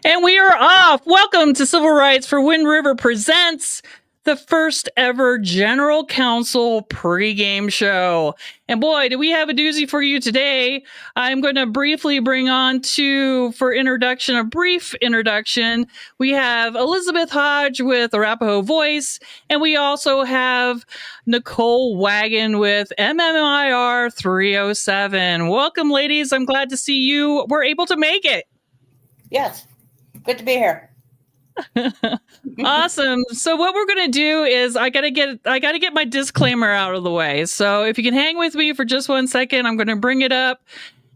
And we are off. Welcome to Civil Rights for Wind River Presents the first ever General Counsel pregame show. And boy, do we have a doozy for you today. I'm going to briefly bring on a brief introduction. We have Elizabeth Hodge with Arapaho Voice, and we also have Nicole Wagon with MMIR 307. Welcome, ladies. I'm glad to see you were able to make it. Yes. Good to be here. Awesome. So what we're going to do is I got to get my disclaimer out of the way. So if you can hang with me for just 1 second, I'm going to bring it up.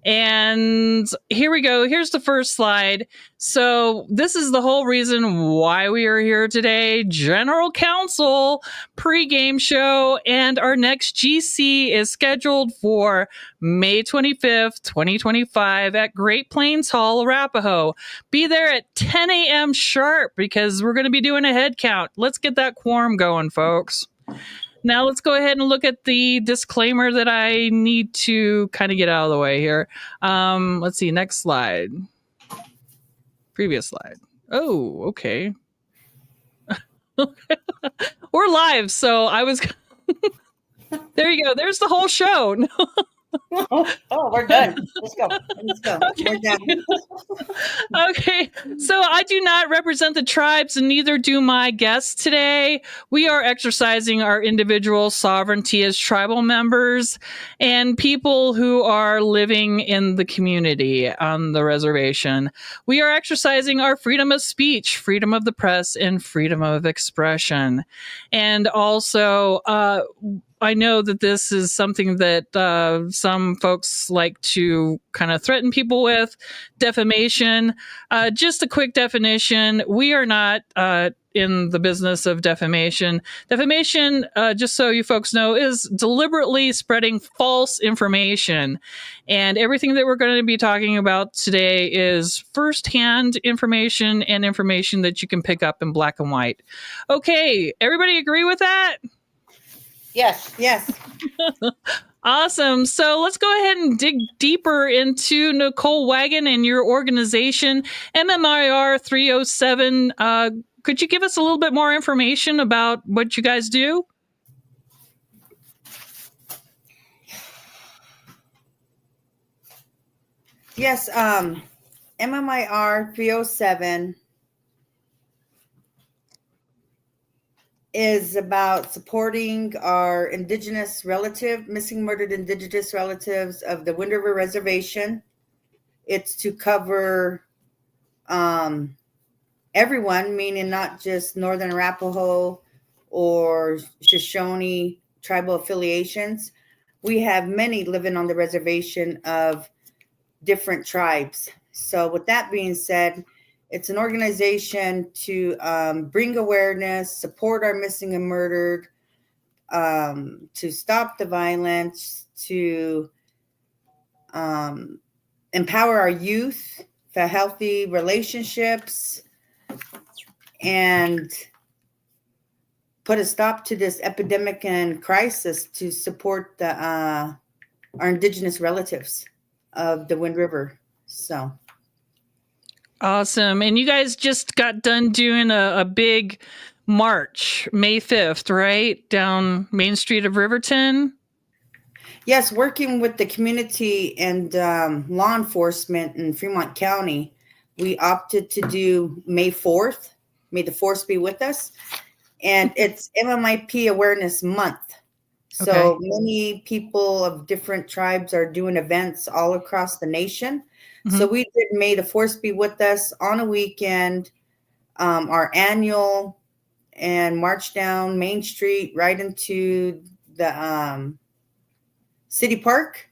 And here we go. Here's the first slide. So this is the whole reason why we are here today. General Counsel pregame show. And our next GC is scheduled for May 25th, 2025 at Great Plains Hall, Arapaho. Be there at 10 a.m. sharp because we're going to be doing a head count. Let's get that quorum going, folks. Now let's go ahead and look at the disclaimer that I need to kind of get out of the way here. Let's see, next slide. Previous slide. Oh, okay. We're live, so I was... There you go. There's the whole show. Oh, we're done. Let's go. Okay. We're done. Okay, so I do not represent the tribes, and neither do my guests today. We are exercising our individual sovereignty as tribal members and people who are living in the community on the reservation. We are exercising our freedom of speech, freedom of the press, and freedom of expression. And also, I know that this is something that some folks like to kind of threaten people with, defamation. Just a quick definition. We are not in the business of defamation. Defamation, just so you folks know, is deliberately spreading false information. And everything that we're going to be talking about today is firsthand information and information that you can pick up in black and white. Okay, everybody agree with that? Yes. Awesome. So let's go ahead and dig deeper into Nicole Wagon and your organization, MMIR 307. Could you give us a little bit more information about what you guys do? Yes. MMIR 307 is about supporting our missing murdered indigenous relatives of the Wind River Reservation. It's to cover everyone, meaning not just Northern Arapaho or Shoshone tribal affiliations. We have many living on the reservation of different tribes. So with that being said, it's an organization to bring awareness, support our missing and murdered, to stop the violence, to empower our youth for healthy relationships, and put a stop to this epidemic and crisis to support our indigenous relatives of the Wind River. So. Awesome. And you guys just got done doing a big march, May 5th, right? Down Main Street of Riverton. Yes, working with the community and law enforcement in Fremont County, we opted to do May 4th. May the force be with us. And it's MMIP Awareness Month. So many people of different tribes are doing events all across the nation. So we did May the Force Be With Us on a weekend, our annual, and marched down Main Street right into the city park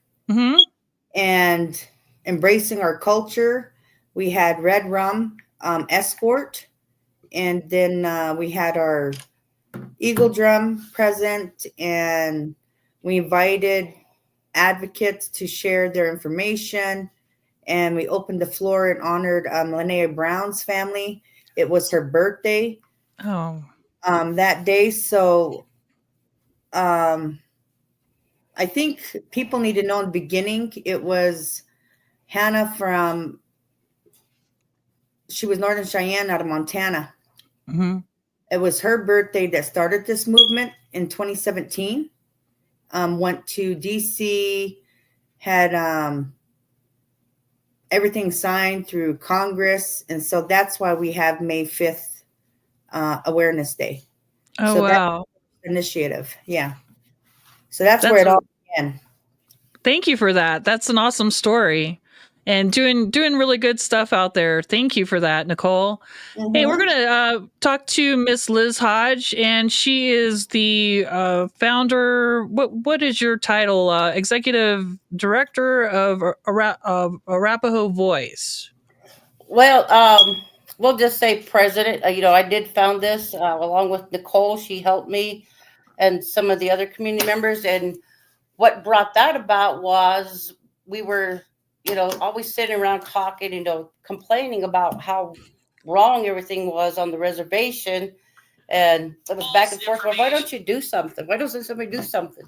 and embracing our culture. We had Red Rum escort, and then we had our Eagle Drum present, and we invited advocates to share their information. And we opened the floor and honored Linnea Brown's family. It was her birthday that day. So I think people need to know in the beginning, it was Hannah from she was Northern Cheyenne out of Montana. Mm-hmm. It was her birthday that started this movement in 2017. Went to DC, had everything signed through Congress. And so that's why we have May 5th Awareness Day. Oh, so wow. That's initiative. Yeah. So that's where it all began. Thank you for that. That's an awesome story. And doing really good stuff out there. Thank you for that, Nicole. Mm-hmm. Hey, we're going to talk to Miss Liz Hodge, and she is the founder. What is your title? Executive Director of Arapaho Voice. Well, we'll just say president. I did found this along with Nicole. She helped me and some of the other community members. And what brought that about was we were always sitting around talking, complaining about how wrong everything was on the reservation. And it was back and forth. Well, why don't you do something? Why doesn't somebody do something?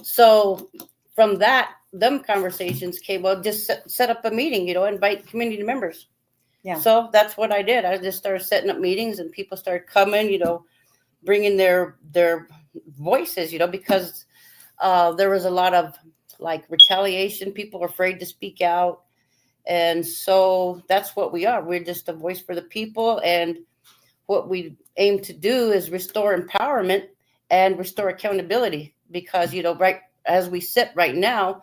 So from that, them conversations came, well, just set up a meeting, invite community members. Yeah. So that's what I did. I just started setting up meetings and people started coming, bringing their voices, because there was a lot of retaliation. People were afraid to speak out. And so that's what we are. We're just a voice for the people. And what we aim to do is restore empowerment and restore accountability, because, right as we sit right now,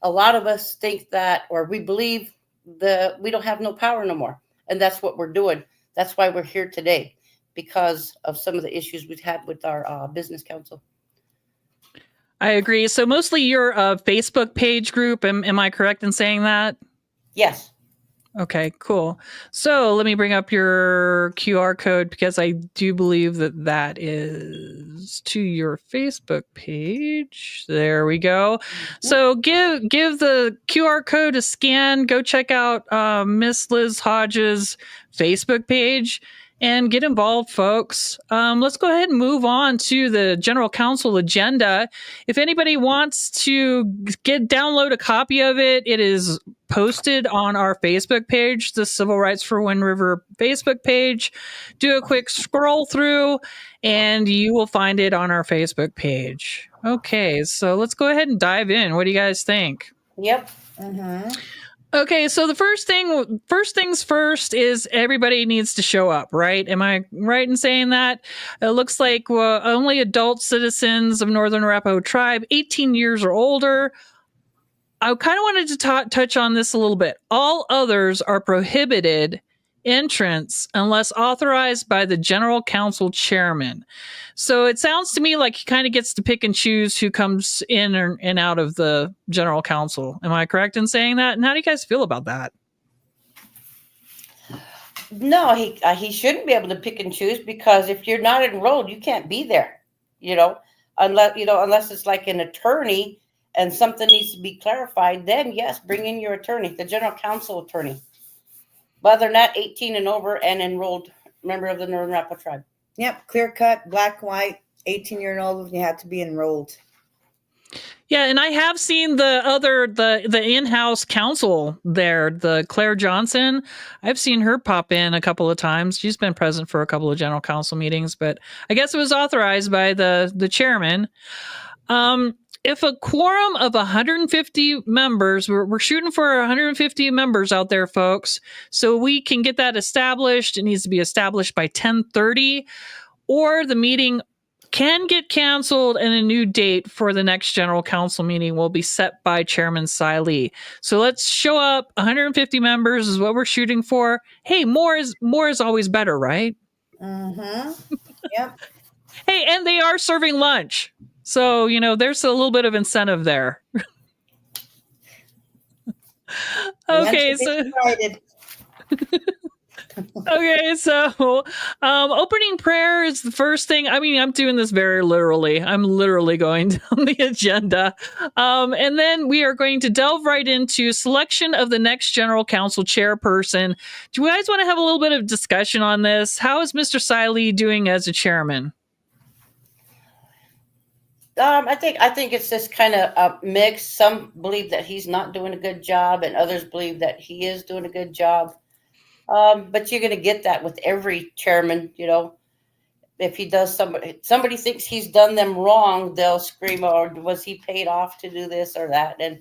a lot of us think that, or we believe we don't have no power no more. And that's what we're doing. That's why we're here today, because of some of the issues we've had with our business council. I agree. So mostly you're a Facebook page group. Am I correct in saying that? Yes. Okay, cool. So let me bring up your QR code, because I do believe that is to your Facebook page. There we go. So give the QR code a scan. Go check out Miss Liz Hodge's Facebook page and get involved, folks. Let's go ahead and move on to the General Council agenda. If anybody wants to download a copy of it, it is posted on our Facebook page, the Civil Rights for Wind River Facebook page. Do a quick scroll through and you will find it on our Facebook page. Okay, so let's go ahead and dive in. What do you guys think? Yep. Mm-hmm. Okay, so the first things first is everybody needs to show up, right? Am I right in saying that? It looks like only adult citizens of Northern Arapaho Tribe, 18 years or older. I kind of wanted to touch on this a little bit. All others are prohibited entrance unless authorized by the General Council Chairman. So it sounds to me like he kind of gets to pick and choose who comes in and out of the General Council. Am I correct in saying that? And how do you guys feel about that? No, he shouldn't be able to pick and choose, because if you're not enrolled, you can't be there. Unless it's like an attorney and something needs to be clarified, then yes, bring in your attorney, the General Council attorney. But other than that, 18 and over and enrolled member of the Northern Arapaho Tribe. Yep, clear cut, black, white, 18 years old, you have to be enrolled. Yeah, and I have seen the in-house counsel there, the Claire Johnson. I've seen her pop in a couple of times. She's been present for a couple of general council meetings, but I guess it was authorized by the chairman. If a quorum of 150 members, we're shooting for 150 members out there, folks, so we can get that established. It needs to be established by 10:30, or the meeting can get canceled and a new date for the next general council meeting will be set by Chairman Cy Lee. So let's show up. 150 members is what we're shooting for. Hey, more is always better, right? Mm-hmm. Yep. Hey, and they are serving lunch. So, there's a little bit of incentive there. Okay, so okay, so opening prayer is the first thing. I mean, I'm doing this very literally. I'm literally going down the agenda. And then we are going to delve right into selection of the next general council chairperson. Do you guys want to have a little bit of discussion on this? How is Mr. Cy Lee doing as a chairman? I think it's just kind of a mix. Some believe that he's not doing a good job, and others believe that he is doing a good job. But you're going to get that with every chairman, if he does somebody thinks he's done them wrong, they'll scream, or was he paid off to do this or that? And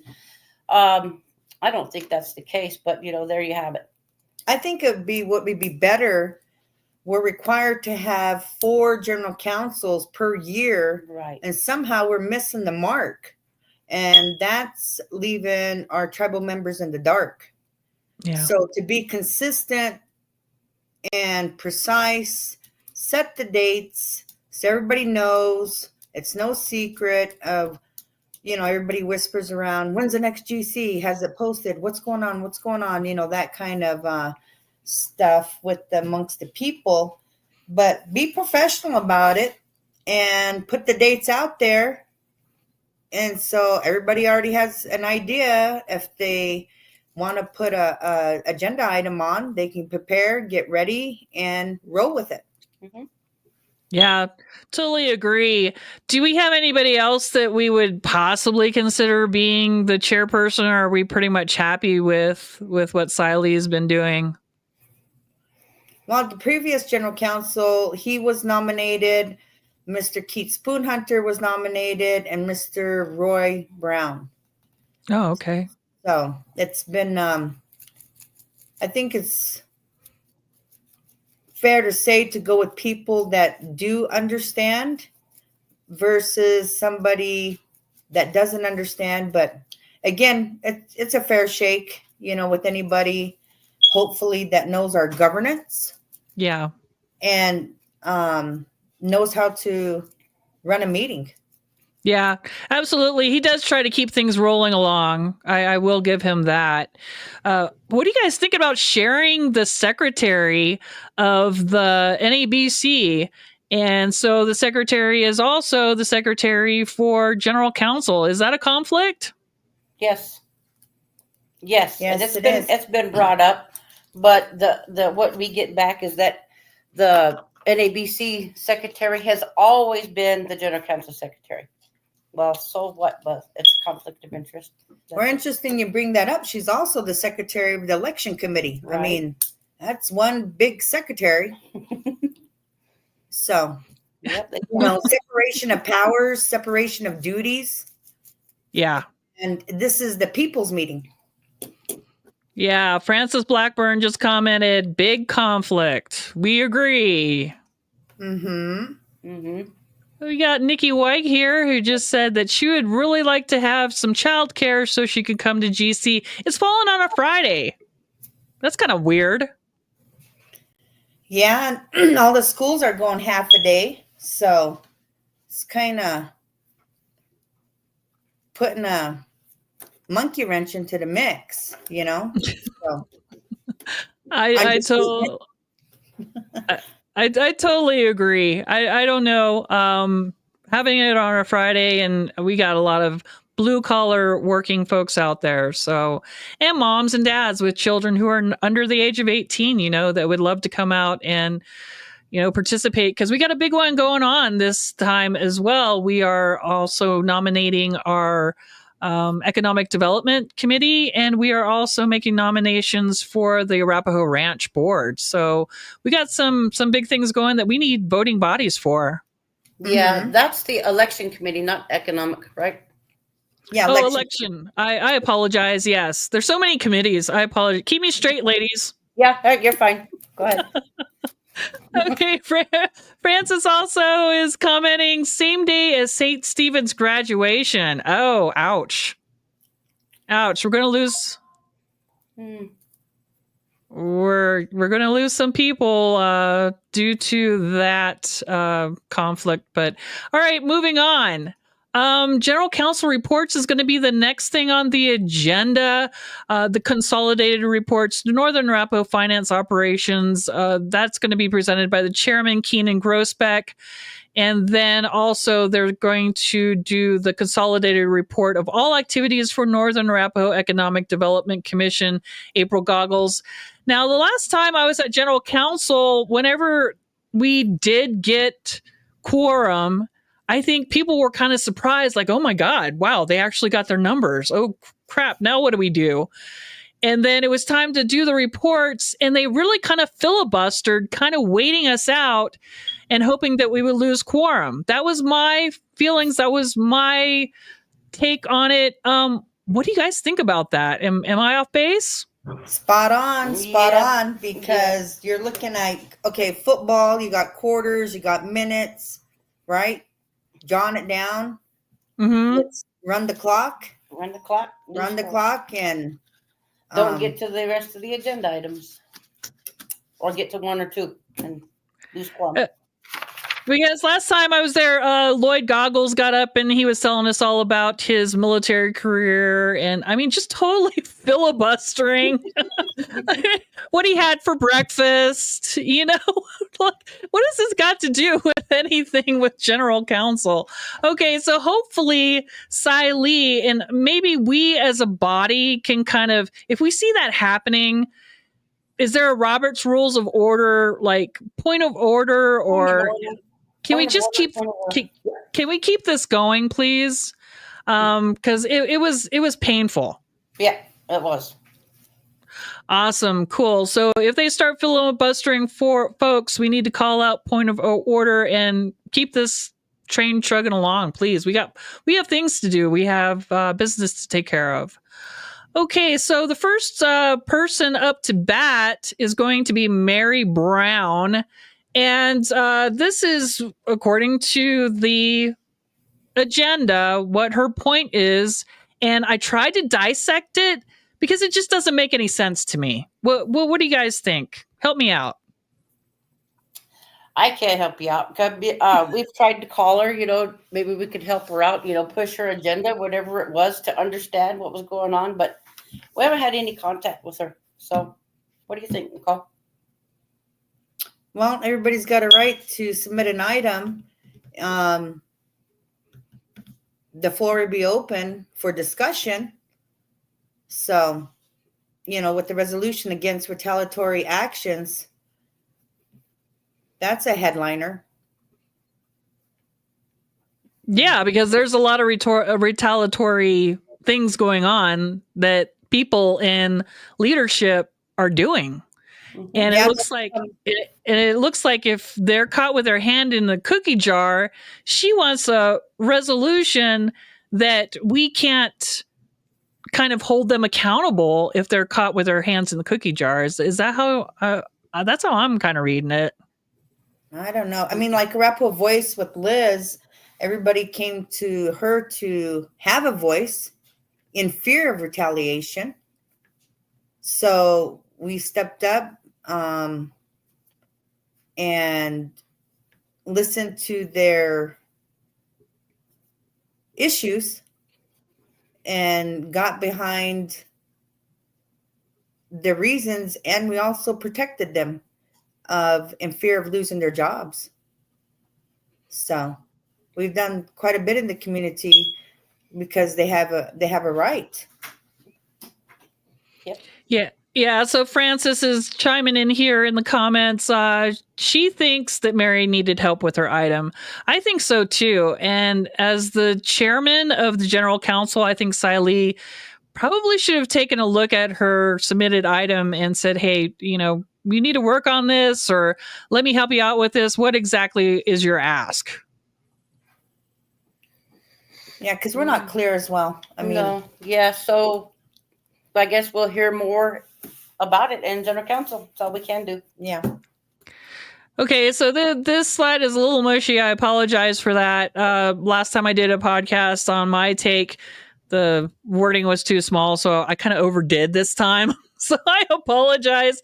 I don't think that's the case, but there you have it. I think would be better. We're required to have 4 general counsels per year, Right. and somehow we're missing the mark, and that's leaving our tribal members in the dark. Yeah. So to be consistent and precise, set the dates so everybody knows. It's no secret of, everybody whispers around, when's the next GC? Has it posted? What's going on? That kind of stuff amongst the people. But be professional about it and put the dates out there. And so everybody already has an idea. If they want to put a agenda item on, they can prepare, get ready, and roll with it. Mm-hmm. Yeah, totally agree. Do we have anybody else that we would possibly consider being the chairperson, or are we pretty much happy with what Siley has been doing? Well, the previous general counsel, he was nominated. Mr. Keith Spoonhunter was nominated, and Mr. Roy Brown. Oh, okay. So it's been, I think it's fair to say to go with people that do understand versus somebody that doesn't understand. But again, it's a fair shake, with anybody, hopefully, that knows our governance. Yeah. And knows how to run a meeting. Yeah, absolutely. He does try to keep things rolling along. I will give him that. What do you guys think about sharing the secretary of the NABC? And so the secretary is also the secretary for general counsel. Is that a conflict? Yes. Yes, Yes, it's been brought up, but the what we get back is that the NABC secretary has always been the general counsel secretary. Well, so what? But it's a conflict of interest. Or interesting you bring that up. She's also the secretary of the election committee. Right. I mean, that's one big secretary. So, Yep, separation of powers, separation of duties. Yeah. And this is the people's meeting. Yeah, Francis Blackburn just commented, big conflict. We agree. Mm-hmm. Mm-hmm. We got Nikki White here, who just said that she would really like to have some childcare so she could come to GC. It's falling on a Friday. That's kind of weird. Yeah, and all the schools are going half a day. So it's kind of putting a monkey wrench into the mix, So I totally agree. I don't know. Having it on a Friday, and we got a lot of blue collar working folks out there. So, and moms and dads with children who are under the age of 18, that would love to come out and, participate, because we got a big one going on this time as well. We are also nominating our Economic Development Committee, and we are also making nominations for the Arapahoe Ranch Board. So we got some big things going that we need voting bodies for. Yeah, Mm-hmm. that's the election committee, not economic, right? Yeah, election. I apologize. Yes, there's so many committees. I apologize. Keep me straight, ladies. Yeah, you're fine. Go ahead. Okay, Francis also is commenting, same day as St. Stephen's graduation. Oh, ouch. Ouch. We're going to lose. We're going to lose some people due to that conflict. But all right, moving on. General Counsel reports is going to be the next thing on the agenda. The consolidated reports, the Northern Arapahoe Finance Operations, that's going to be presented by the chairman, Keenan Grossbeck. And then also they're going to do the consolidated report of all activities for Northern Arapahoe Economic Development Commission, April Goggles. Now, the last time I was at General Counsel, whenever we did get quorum, I think people were kind of surprised, like, oh my God, wow, they actually got their numbers. Oh crap, now what do we do? And then it was time to do the reports, and they really kind of filibustered, kind of waiting us out and hoping that we would lose quorum. That was my feelings. That was my take on it. What do you guys think about that? Am I off base? Spot on, Yeah. on, because you're looking at, okay, football, you got quarters, you got minutes, right? Jot it down. Mm-hmm. Let's run the clock, Run the clock. and Don't get to the rest of the agenda items. Or get to one or two and lose quorum. Because last time I was there, Lloyd Goggles got up and he was telling us all about his military career, and I mean, just totally filibustering what he had for breakfast. You know, like, what has this got to do with anything with General Counsel? Okay, so hopefully Cy Lee and maybe we as a body can kind of, if we see that happening, is there a Robert's Rules of Order, like point of order, or can we just can we keep this going, please? Because it was painful. Yeah, it was. Awesome, cool. So if they start filibustering for folks, we need to call out point of order and keep this train chugging along, please. We have things to do. We have business to take care of. Okay, so the first person up to bat is going to be Mary Brown. And this is, according to the agenda, what her point is. And I tried to dissect it because it just doesn't make any sense to me. What do you guys think? Help me out. I can't help you out. We've tried to call her, maybe we could help her out, push her agenda, whatever it was, to understand what was going on. But we haven't had any contact with her. So what do you think, Nicole? well, everybody's got a right to submit an item. The floor will be open for discussion. So, with the resolution against retaliatory actions, that's a headliner. Yeah, because there's a lot of retaliatory things going on that people in leadership are doing. And Yeah. it looks like if they're caught with their hand in the cookie jar, she wants a resolution that we can't kind of hold them accountable if they're caught with their hands in the cookie jar. Is that how? That's how I'm kind of reading it. I don't know. I mean, like Arapahoe Voice with Liz, everybody came to her to have a voice in fear of retaliation. So we stepped up and listened to their issues and got behind the reasons, and we also protected them in fear of losing their jobs. So we've done quite a bit in the community because they have a right. Yep. Yeah. So Frances is chiming in here in the comments. She thinks that Mary needed help with her item. I think so too. And as the chairman of the General Counsel, I think Cy Lee probably should have taken a look at her submitted item and said, hey, you need to work on this, or let me help you out with this. What exactly is your ask? Yeah, because we're not clear as well. I mean, No. Yeah, so I guess we'll hear more about it in General Counsel. That's all we can do. yeah. Okay, so this slide is a little mushy. I apologize for that. Last time I did a podcast on my take, the wording was too small, so I kind of overdid this time. So I apologize.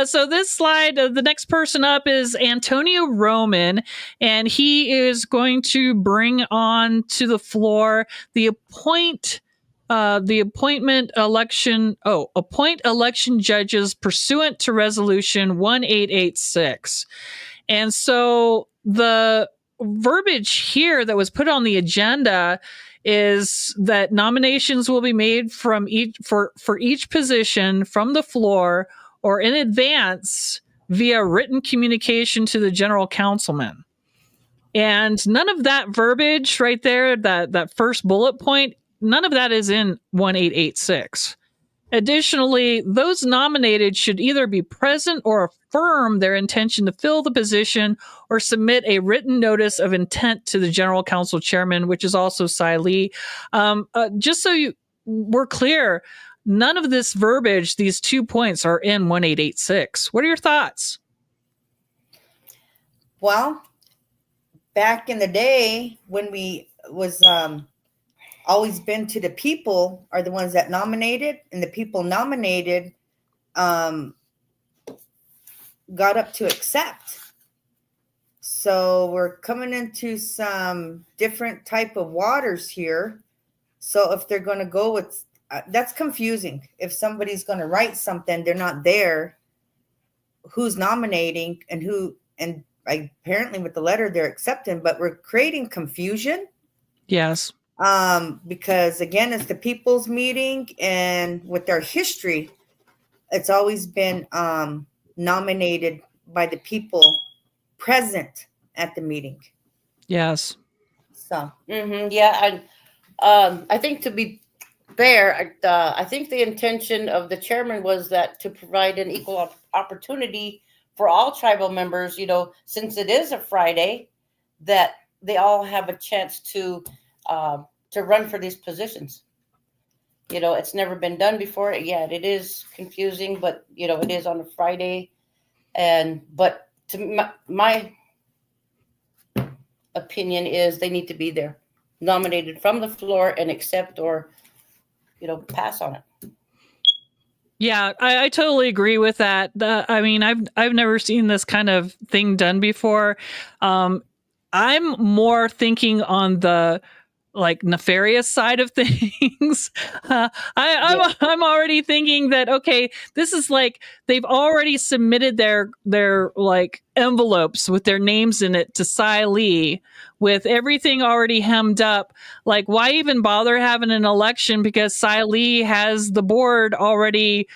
So this slide, the next person up is Antonio Roman, and he is going to bring on to the floor appoint election judges pursuant to resolution 1886. And so the verbiage here that was put on the agenda is that nominations will be made for each position from the floor or in advance via written communication to the general councilman. And none of that verbiage right there, that first bullet point, none of that is in 1886. Additionally, those nominated should either be present or affirm their intention to fill the position or submit a written notice of intent to the general council chairman, which is also Cy Lee. Just so we're clear, none of this verbiage, these 2 points, are in 1886. What are your thoughts? Well, back in the day when we was always been to the people are the ones that nominated, and the people nominated got up to accept. So we're coming into some different type of waters here. So if they're going to go with, that's confusing. If somebody's going to write something, they're not there, who's nominating and who, and apparently with the letter they're accepting, but we're creating confusion. Yes. Because again, it's the people's meeting, and with our history, it's always been nominated by the people present at the meeting. Yes. So yeah, I think to be fair, I think the intention of the chairman was that to provide an equal opportunity for all tribal members, you know, since it is a Friday, that they all have a chance to run for these positions. You know, it's never been done before. Yeah, it is confusing, but you know, it is on a Friday, but to my opinion is they need to be there, nominated from the floor and accept or, you know, pass on it. Yeah, I totally agree with that. I mean, I've never seen this kind of thing done before. I'm more thinking on the nefarious side of things. I'm already thinking that, okay, this is like they've already submitted their envelopes with their names in it to Cy Lee with everything already hemmed up. Like, why even bother having an election? Because Cy Lee has the board already,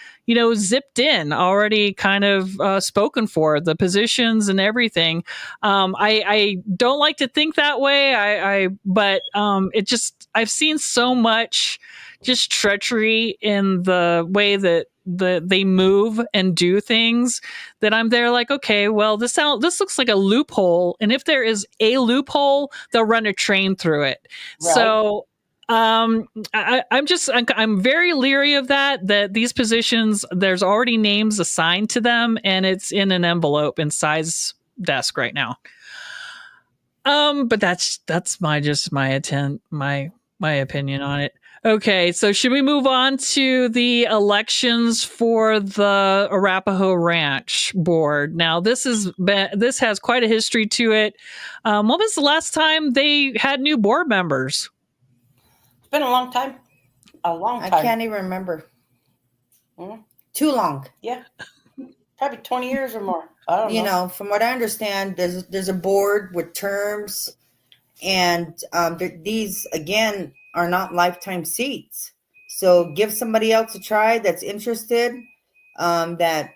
zipped in, already kind of spoken for the positions and everything. I don't like to think that way. But I've seen so much just treachery in the way that they move and do things that I'm there like, okay, well, this looks like a loophole, and if there is a loophole, they'll run a train through it. Right. So I'm very leery of that these positions, there's already names assigned to them, and it's in an envelope in Cy's desk right now. But that's my opinion on it. Okay, so should we move on to the elections for the Arapahoe Ranch board? Now, this has quite a history to it. When was the last time they had new board members? It's been a long time. I can't even remember. Mm-hmm. Too long. Yeah, probably 20 years or more. I don't know. From what I understand, there's a board with terms, and these again are not lifetime seats. So give somebody else a try that's interested, that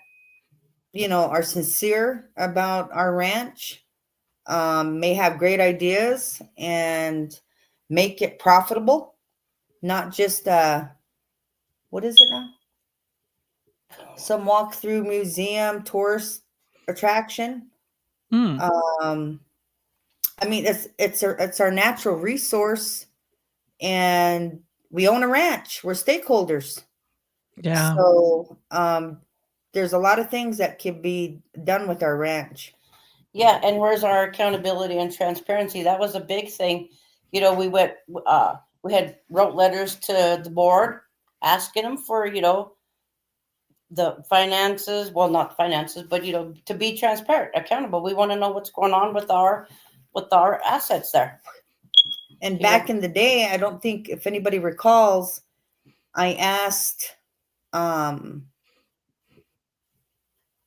are sincere about our ranch, may have great ideas and make it profitable, not just what is it now? Some walk-through museum tourist attraction. I mean, it's our natural resource, and we own a ranch. We're stakeholders. Yeah. So there's a lot of things that can be done with our ranch. Yeah, and where's our accountability and transparency? That was a big thing. We wrote letters to the board asking them for, the finances, well, not finances, but, to be transparent, accountable. We want to know what's going on with our assets there. And back in the day, I don't think, if anybody recalls, I asked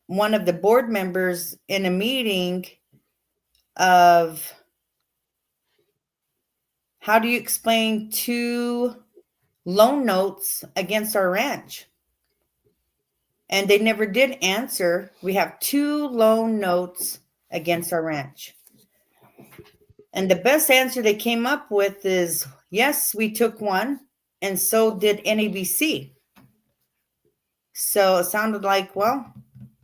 one of the board members in a meeting of, how do you explain 2 loan notes against our ranch? And they never did answer. We have 2 loan notes against our ranch. And the best answer they came up with is, yes, we took one, and so did NABC. So it sounded like, well,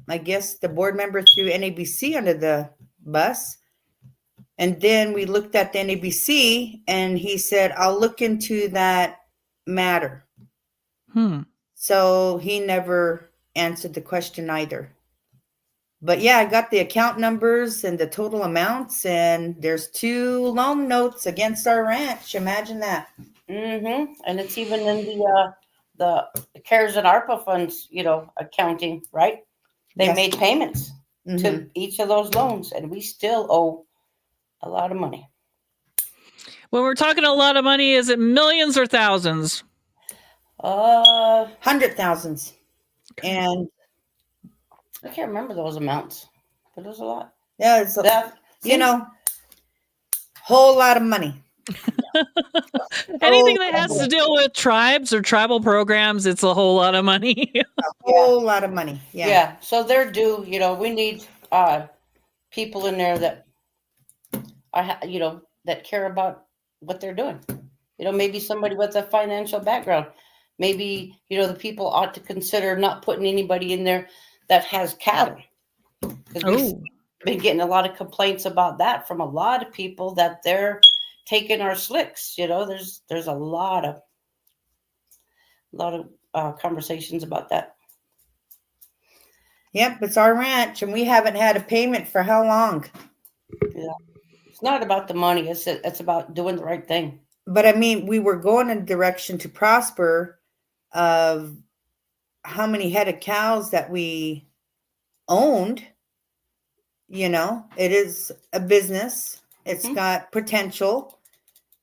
I guess the board member threw NABC under the bus. And then we looked at the NABC and he said, I'll look into that matter. So he never answered the question either. But yeah, I got the account numbers and the total amounts, and there's 2 loan notes against our ranch. Imagine that. Mm-hmm. And it's even in the CARES and ARPA funds, accounting, right? They Yes. made payments Mhm. to each of those loans, and we still owe a lot of money. When we're talking a lot of money, is it millions or thousands? 100,000s. And I can't remember those amounts, but it was a lot. yeah, it's That, whole lot of money. Anything that has to deal with tribes or tribal programs, it's a whole lot of money. A whole lot of money. Yeah. yeah. So they're due. We need people in there that that care about what they're doing. Maybe somebody with a financial background. Maybe the people ought to consider not putting anybody in there that has cattle. We've been getting a lot of complaints about that from a lot of people that they're taking our slicks. There's a lot of conversations about that. Yep, it's our ranch, and we haven't had a payment for how long? Yeah, it's not about the money. It's about doing the right thing. But I mean, we were going in a direction to prosper of how many head of cows that we owned. It is a business. It's got potential.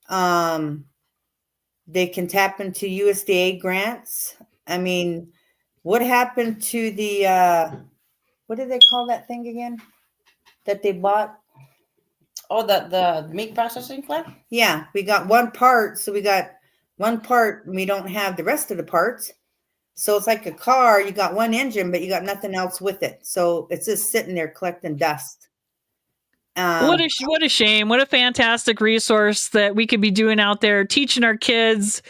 They can tap into USDA grants. I mean, what happened to the what do they call that thing again that they bought? Oh, the meat processing plant? Yeah, we got one part. So we got one part and we don't have the rest of the parts. So it's like a car. You got one engine, but you got nothing else with it. So it's just sitting there collecting dust. What a shame. What a fantastic resource that we could be doing out there, teaching our kids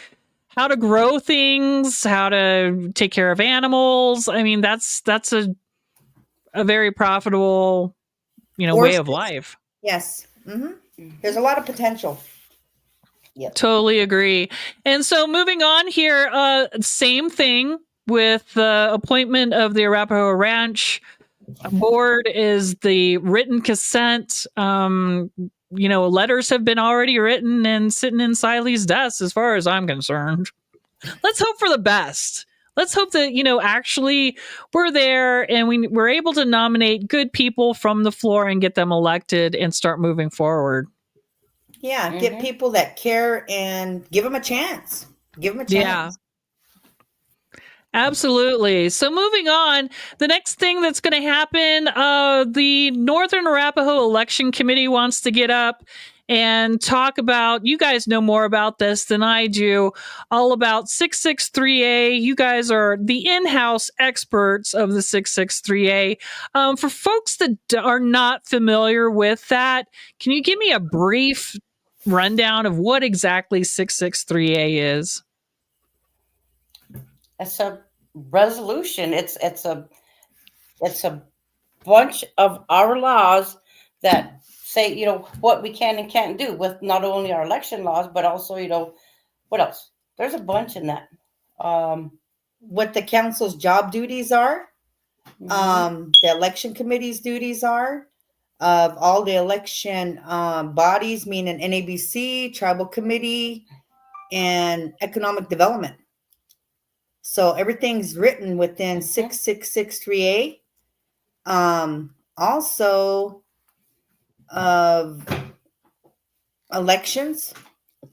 how to grow things, how to take care of animals. I mean, that's a very profitable, way of life. Yes. Mm-hmm. There's a lot of potential. Yep. Totally agree. And so moving on here, same thing with the appointment of the Arapahoe Ranch board is the written consent. Letters have been already written and sitting in Siley's desk as far as I'm concerned. Let's hope for the best. Let's hope that, actually we're there and we're able to nominate good people from the floor and get them elected and start moving forward. Yeah, get people that care and give them a chance. Give them a chance. Yeah. Absolutely. So moving on, the next thing that's going to happen, the Northern Arapahoe Election Committee wants to get up and talk about, you guys know more about this than I do, all about 663A. You guys are the in-house experts of the 663A. For folks that are not familiar with that, can you give me a brief rundown of what exactly 663A is? It's a resolution. It's a bunch of our laws that say, what we can and can't do with not only our election laws, but also, what else? There's a bunch in that. What the council's job duties are, the election committee's duties are, of all the election bodies, meaning NABC, tribal committee, and economic development. So everything's written within 6663A. Also of elections.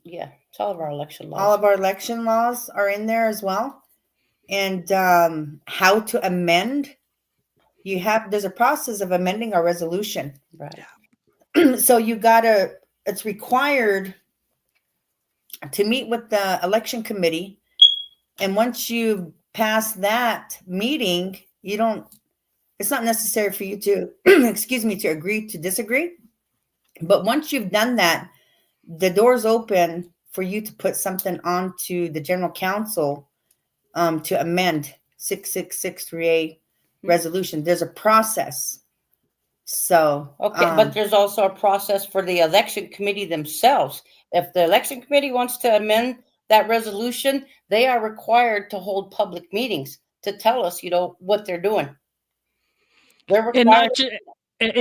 Yeah, it's all of our election laws. All of our election laws are in there as well. And how to amend. There's a process of amending our resolution. Right. So it's required to meet with the election committee. And once you pass that meeting, it's not necessary for you to, to agree to disagree. But once you've done that, the door's open for you to put something onto the general council to amend 6663A resolution. There's a process. So, Okay, but there's also a process for the election committee themselves. If the election committee wants to amend that resolution, they are required to hold public meetings to tell us, what they're doing. They're And required.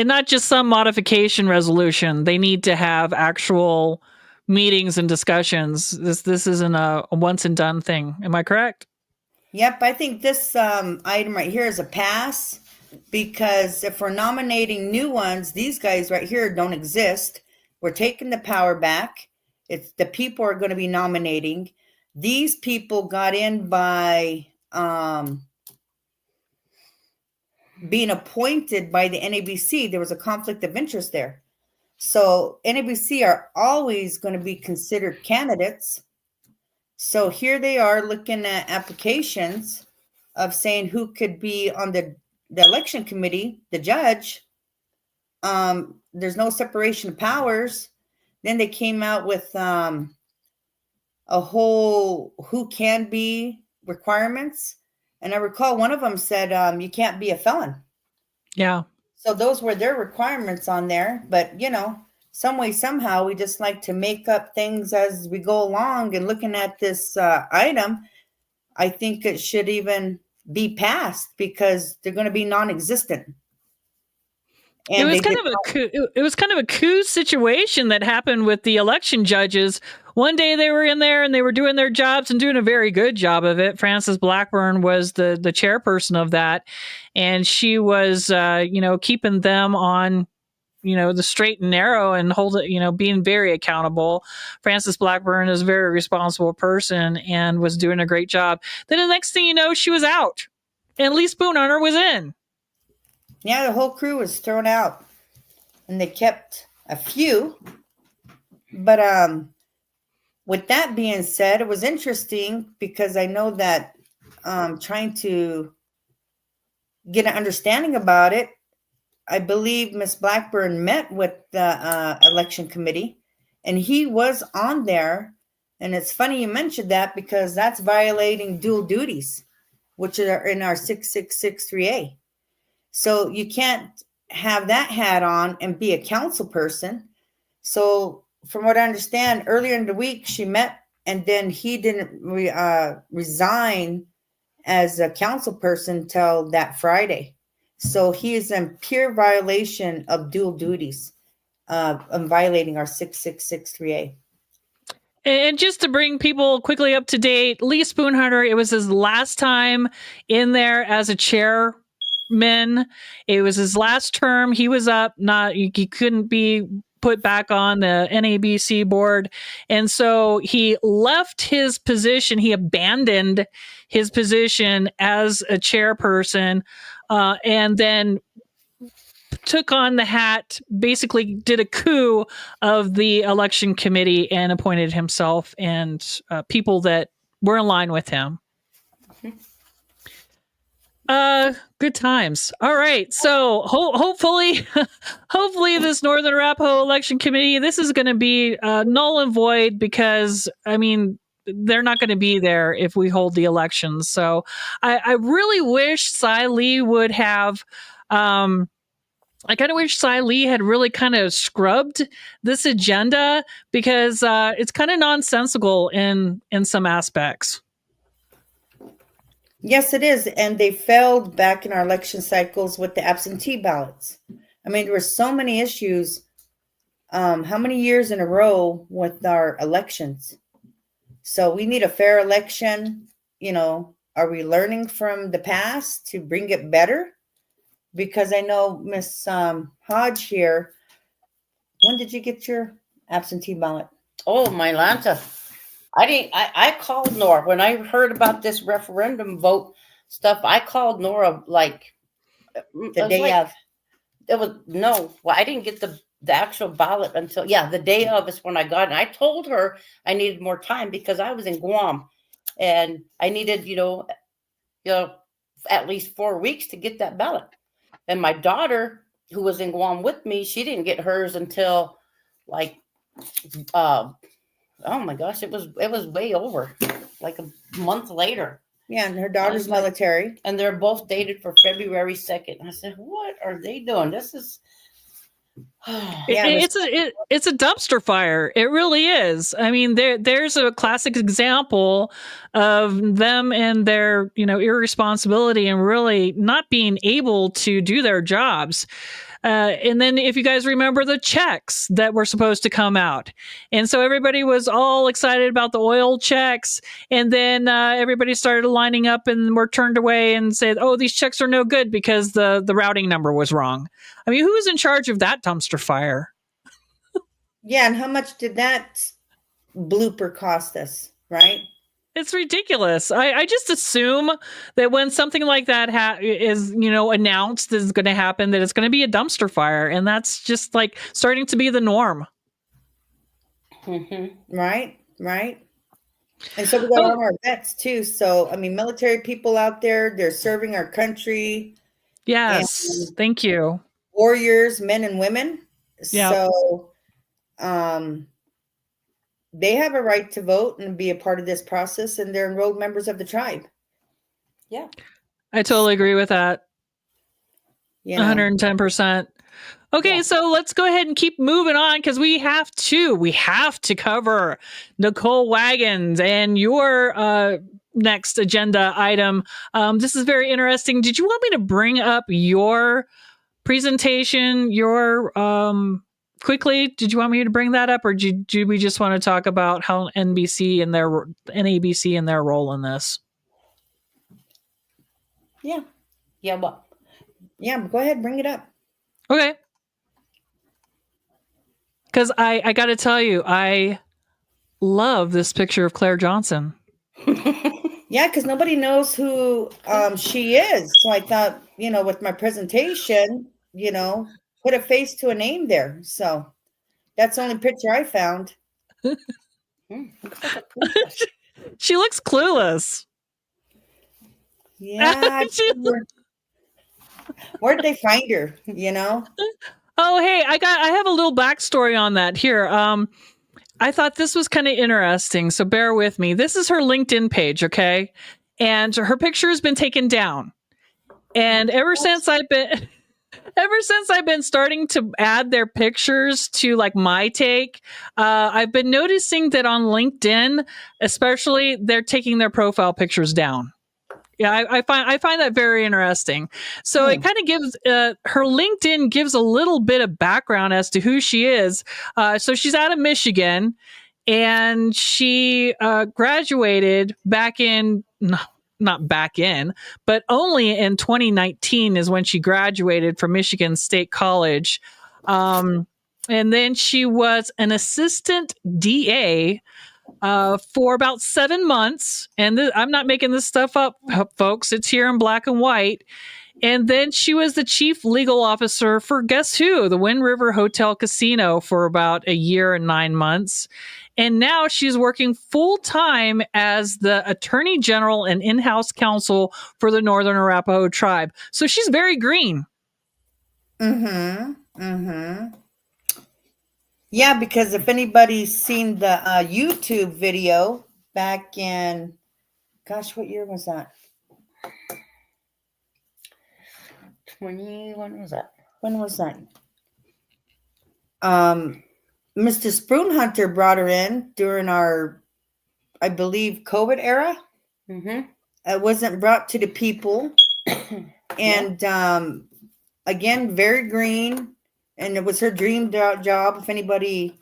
not just some modification resolution. They need to have actual meetings and discussions. This isn't a once and done thing. Am I correct? Yep, I think this item right here is a pass, because if we're nominating new ones, these guys right here don't exist. We're taking the power back. It's the people are going to be nominating. These people got in by being appointed by the NABC. There was a conflict of interest there. So NABC are always going to be considered candidates. So here they are looking at applications of saying who could be on the election committee, the judge. There's no separation of powers. Then they came out with a whole who can be requirements. And I recall one of them said you can't be a felon. Yeah. So those were their requirements on there. But, some way, somehow, we just like to make up things as we go along. And looking at this item, I think it should even be passed because they're going to be non-existent. It was kind of a coup situation that happened with the election judges. One day they were in there and they were doing their jobs and doing a very good job of it. Frances Blackburn was the chairperson of that, and she was keeping them on the straight and narrow and being very accountable. Frances Blackburn is a very responsible person and was doing a great job. Then the next thing you know, she was out, and Lee Spoonhunter was in. Yeah, the whole crew was thrown out, and they kept a few. But with that being said, it was interesting because I know that trying to get an understanding about it, I believe Miss Blackburn met with the election committee, and he was on there. And it's funny you mentioned that because that's violating dual duties, which are in our 6663A. So you can't have that hat on and be a council person. So from what I understand, earlier in the week, she met, and then he didn't resign as a council person till that Friday. So he is in pure violation of dual duties, violating our 6663A. And just to bring people quickly up to date, Lee Spoonhunter, it was his last time in there as a chairman. It was his last term. He was up. He couldn't be put back on the NABC board. And so he left his position. He abandoned his position as a chairperson, and then took on the hat, basically did a coup of the election committee and appointed himself and people that were in line with him. Good times. All right. So hopefully this Northern Arapaho election committee, this is going to be null and void because, they're not going to be there if we hold the elections. So I really wish Cy Lee would have, I kind of wish Cy Lee had really kind of scrubbed this agenda because it's kind of nonsensical in some aspects. Yes, it is. And they failed back in our election cycles with the absentee ballots. There were so many issues. How many years in a row with our elections? So we need a fair election. Are we learning from the past to bring it better? Because I know Miss Hodge here, when did you get your absentee ballot? Oh, my Lanta. I called Nora when I heard about this referendum vote stuff. I called Nora the day of. I didn't get the actual ballot until the day of is when I got it. And I told her I needed more time because I was in Guam and I needed, at least 4 weeks to get that ballot. And my daughter, who was in Guam with me, she didn't get hers until oh my gosh, it was way over, like a month later. Yeah, and her daughter's like- military. And they're both dated for February 2nd. I said, what are they doing? This is. Yeah, It's a dumpster fire. It really is. I mean, there's a classic example of them and their, irresponsibility and really not being able to do their jobs. And then if you guys remember the checks that were supposed to come out. And so everybody was all excited about the oil checks. And then everybody started lining up and were turned away and said, oh, these checks are no good because the routing number was wrong. I mean, who was in charge of that dumpster fire? Yeah, and how much did that blooper cost us, right? It's ridiculous. I just assume that when something like that is, announced is going to happen, that it's going to be a dumpster fire. And that's just like starting to be the norm. Right. And so we got all our vets too. So, I mean, military people out there, they're serving our country. Yes. And thank you. Warriors, men and women. Yeah. So, they have a right to vote and be a part of this process, and they're enrolled members of the tribe. Yeah. I totally agree with that. You know? 110%. Okay, so let's go ahead and keep moving on because we have to cover Nicole Wagons and your next agenda item. This is very interesting. Did you want me to bring up your presentation, quickly? Did you want me to bring that up, or do we just want to talk about how NABC and their role in this? Yeah. But Go ahead, bring it up. Okay. Because I got to tell you, I love this picture of Claire Johnson. Yeah, because nobody knows who she is. So I thought, with my presentation, put a face to a name there. So that's the only picture I found. She looks clueless. Yeah. Where'd they find her? Oh, hey, I have a little backstory on that here. I thought this was kind of interesting, so bear with me. This is her LinkedIn page, okay? And her picture has been taken down. And ever since I've been starting to add their pictures to like my take, I've been noticing that on LinkedIn, especially, they're taking their profile pictures down. Yeah, I find that very interesting. So it kind of gives her LinkedIn gives a little bit of background as to who she is. So she's out of Michigan, and she graduated but only in 2019 is when she graduated from Michigan State College. And then she was an assistant DA for about 7 months. And I'm not making this stuff up, folks. It's here in black and white. And then she was the chief legal officer for, guess who? The Wind River Hotel Casino for about 1 year and 9 months. And now she's working full time as the attorney general and in-house counsel for the Northern Arapaho tribe. So she's very green. Yeah, because if anybody's seen the YouTube video back in, gosh, what year was that? When was that? When was that? Mr. Spoonhunter brought her in during our, I believe, COVID era. It wasn't brought to the people. And again, very green. And it was her dream job. If anybody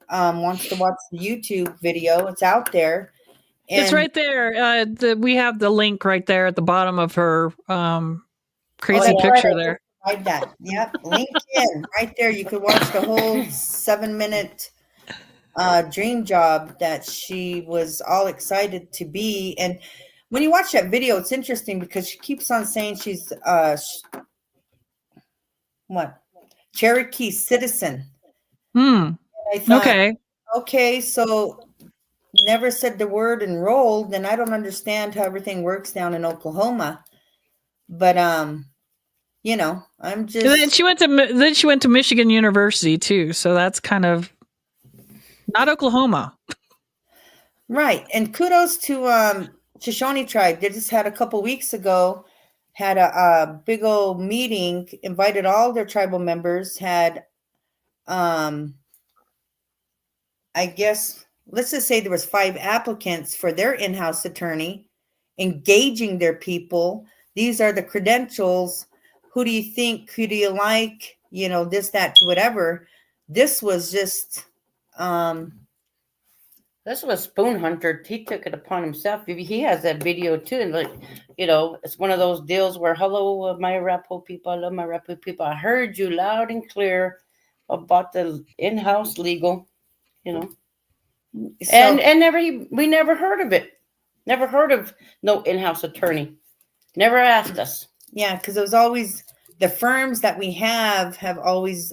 wants to watch the YouTube video, it's out there. And it's right there. We have the link right there at the bottom of her crazy picture there. Like that. Yep. LinkedIn right there. You could watch the whole 7-minute dream job that she was all excited to be. And when you watch that video, it's interesting because she keeps on saying she's Cherokee citizen. I thought, okay, so never said the word enrolled, and I don't understand how everything works down in Oklahoma. But I'm just. And then she went to Michigan University too, so that's kind of not Oklahoma. Right, and kudos to Shoshone tribe. They just had a couple weeks ago, had a big old meeting, invited all their tribal members, had, I guess, let's just say there was 5 applicants for their in-house attorney, engaging their people. These are the credentials. Who do you think? Who do you like? You know, this, that, to whatever. This was just, This was Spoon Hunter. He took it upon himself. He has that video too. And like, you know, it's one of those deals where, hello, my Arapaho people. I love my Arapaho people. I heard you loud and clear about the in-house legal, you know, so, and we never heard of it. Never heard of no in-house attorney. Never asked us. yeah, because it was always the firms that we have always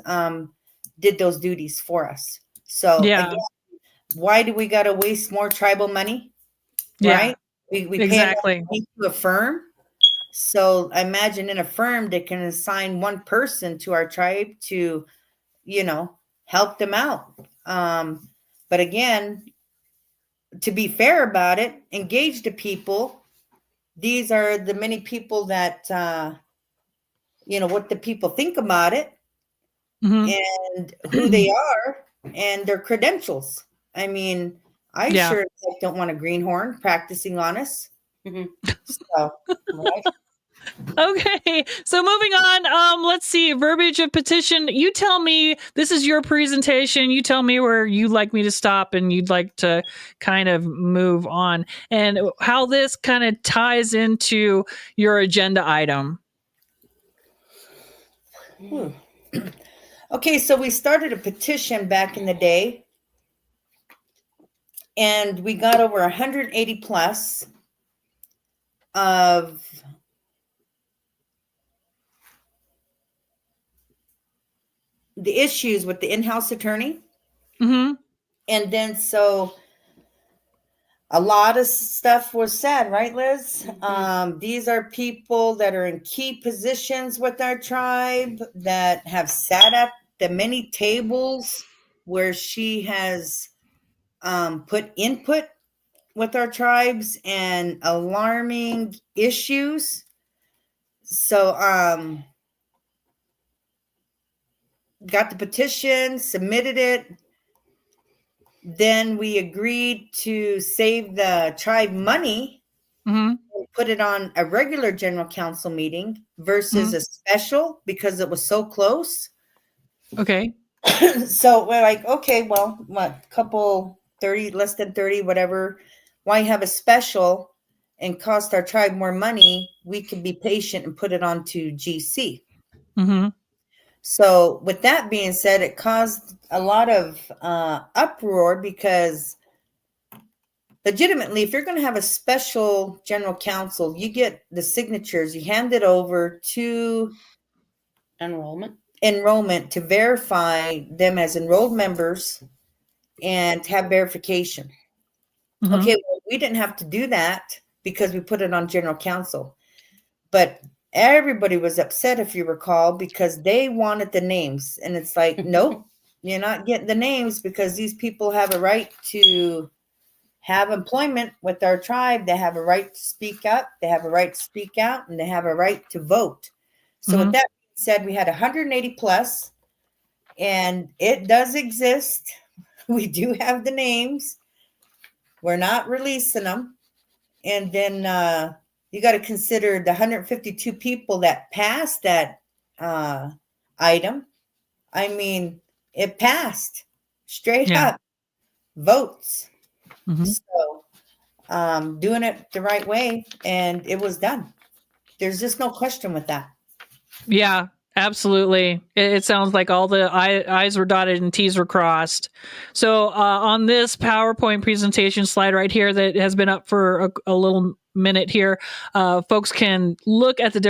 did those duties for us. So Yeah. again, why do we got to waste more tribal money? Yeah. Right? We Exactly. pay money to a firm. So I imagine in a firm they can assign one person to our tribe to, you know, help them out. But again, to be fair about it, engage the people. These are the many people that, you know, what the people think about it Mhm. and who they are and their credentials. I mean, I Yeah. sure don't want a greenhorn practicing on us. Mhm. So, right? Okay, so moving on, let's see, verbiage of petition. You tell me, this is your presentation. You tell me where you'd like me to stop and you'd like to kind of move on and how this kind of ties into your agenda item. Okay, so we started a petition back in the day and we got over 180 plus of the issues with the in-house attorney. Mm-hmm. And then so a lot of stuff was said, right, Liz? These are people that are in key positions with our tribe that have sat at the many tables where she has put input with our tribes and alarming issues. So got the petition, submitted it. Then we agreed to save the tribe money Mm-hmm. and put it on a regular general council meeting versus a special because it was so close. Okay. So we're like, okay, well, what, couple 30, less than 30, whatever. Why have a special and cost our tribe more money? We could be patient and put it on to GC. Mm-hmm. So with that being said, it caused a lot of uproar because legitimately, if you're going to have a special general council, you get the signatures, you hand it over to enrollment to verify them as enrolled members and have verification. Mm-hmm. Okay, well, we didn't have to do that because we put it on general council. But everybody was upset, if you recall, because they wanted the names. And it's like, nope, you're not getting the names because these people have a right to have employment with our tribe. They have a right to speak up. They have a right to speak out, and they have a right to vote. So with that being said, we had 180 plus, and it does exist. We do have the names. We're not releasing them. And then you got to consider the 152 people that passed that item. I mean, it passed straight up votes. Mm-hmm. So doing it the right way, and it was done. There's just no question with that. Yeah, absolutely. It sounds like all the I's were dotted and T's were crossed. So on this PowerPoint presentation slide right here that has been up for a little minute here, folks can look at the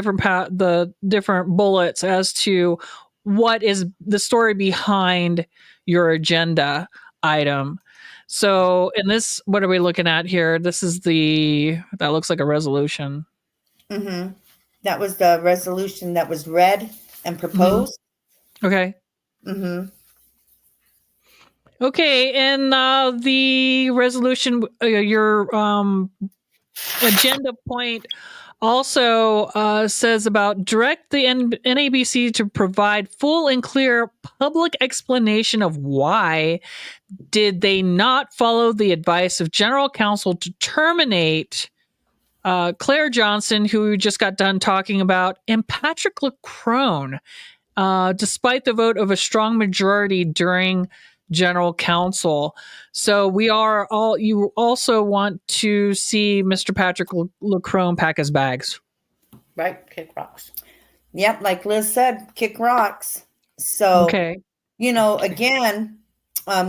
different bullets as to what is the story behind your agenda item. So in this, what are we looking at here? This is that looks like a resolution. Mm-hmm. That was the resolution that was read and proposed. Okay. Mm-hmm. Okay, and the resolution, your agenda point also says about direct the NABC to provide full and clear public explanation of why did they not follow the advice of general counsel to terminate Claire Johnson, who we just got done talking about, and Patrick LaCrone, despite the vote of a strong majority during general counsel. So you also want to see Mr. Patrick LaCrone pack his bags. Right? Kick rocks. Yep, like Liz said, kick rocks. So, Okay. Again,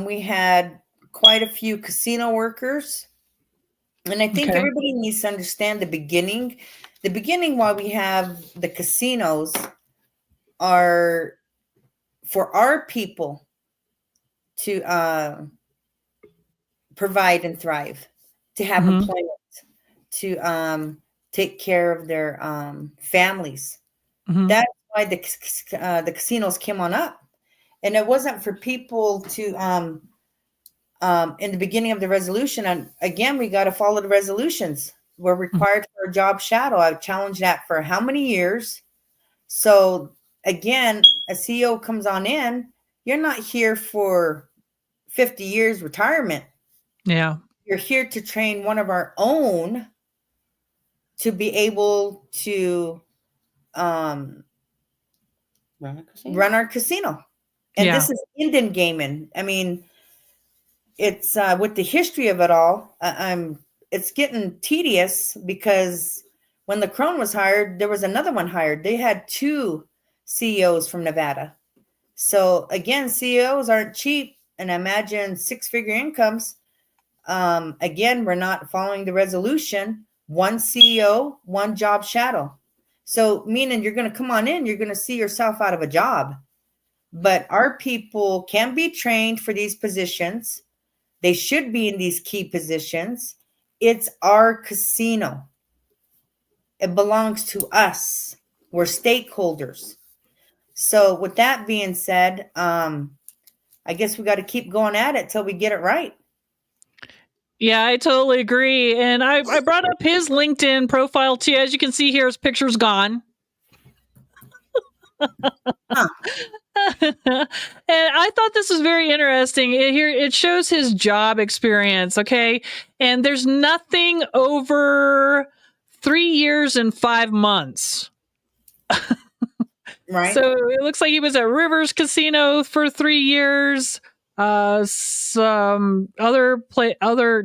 we had quite a few casino workers. And I think Okay. everybody needs to understand the beginning. The beginning, why we have the casinos, are for our people to provide and thrive, to have Mhm. employment, to take care of their families. Mhm. That's why the casinos came on up, and it wasn't for people to in the beginning of the resolution. And again, we got to follow the resolutions. We're required for a job shadow. I've challenged that for how many years? So again, a CEO comes on in, you're not here for 50 years retirement. Yeah. You're here to train one of our own to be able to Run a casino. run our casino. And Yeah. this is Indian gaming. I mean, it's with the history of it all, it's getting tedious, because when LaCrone was hired, there was another one hired. They had 2 CEOs from Nevada. So again, CEOs aren't cheap, and I imagine 6-figure incomes. Again, we're not following the resolution. 1 CEO, 1 job shadow. So meaning you're going to come on in, you're going to see yourself out of a job. But our people can be trained for these positions. They should be in these key positions. It's our casino. It belongs to us. We're stakeholders. So with that being said, I guess we got to keep going at it till we get it right. Yeah, I totally agree. And I brought up his LinkedIn profile too. As you can see here, his picture's gone. And I thought this was very interesting. It shows his job experience, okay? And there's nothing over 3 years and 5 months. Right. So it looks like he was at Rivers Casino for 3 years. Some other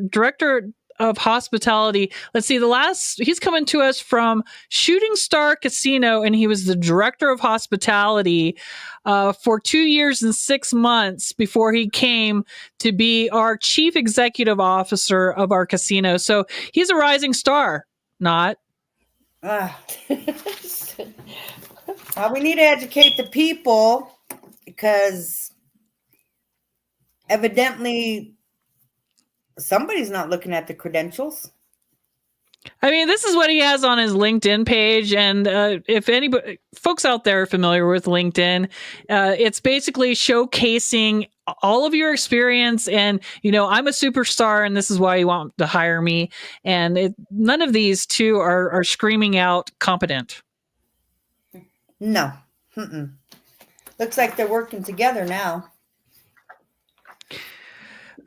director of hospitality. Let's see, he's coming to us from Shooting Star Casino, and he was the director of hospitality for 2 years and 6 months before he came to be our chief executive officer of our casino. So he's a rising star, not. We need to educate the people, because evidently somebody's not looking at the credentials. I mean, this is what he has on his LinkedIn page. And if anybody, folks out there are familiar with LinkedIn, it's basically showcasing all of your experience. And, I'm a superstar and this is why you want to hire me. And none of these two are screaming out competent. No. Mm-mm. Looks like they're working together now.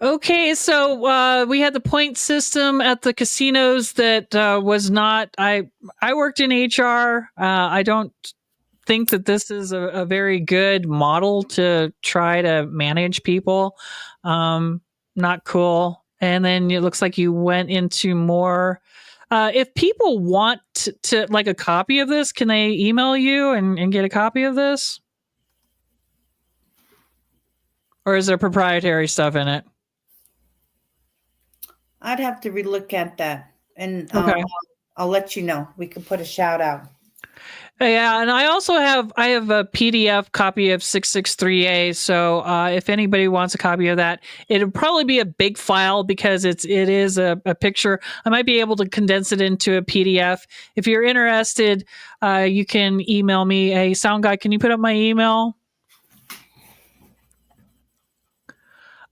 Okay, so we had the point system at the casinos that was not. I worked in HR. I don't think that this is a very good model to try to manage people. Not cool. And then it looks like you went into more. If people want to like a copy of this, can they email you and get a copy of this? Or is there proprietary stuff in it? I'd have to relook at that, and Okay. I'll let you know. We could put a shout out. Yeah, and I also have a PDF copy of 663A. So if anybody wants a copy of that, it'll probably be a big file because it is a picture. I might be able to condense it into a PDF. If you're interested, you can email me. Hey, Sound Guy, can you put up my email?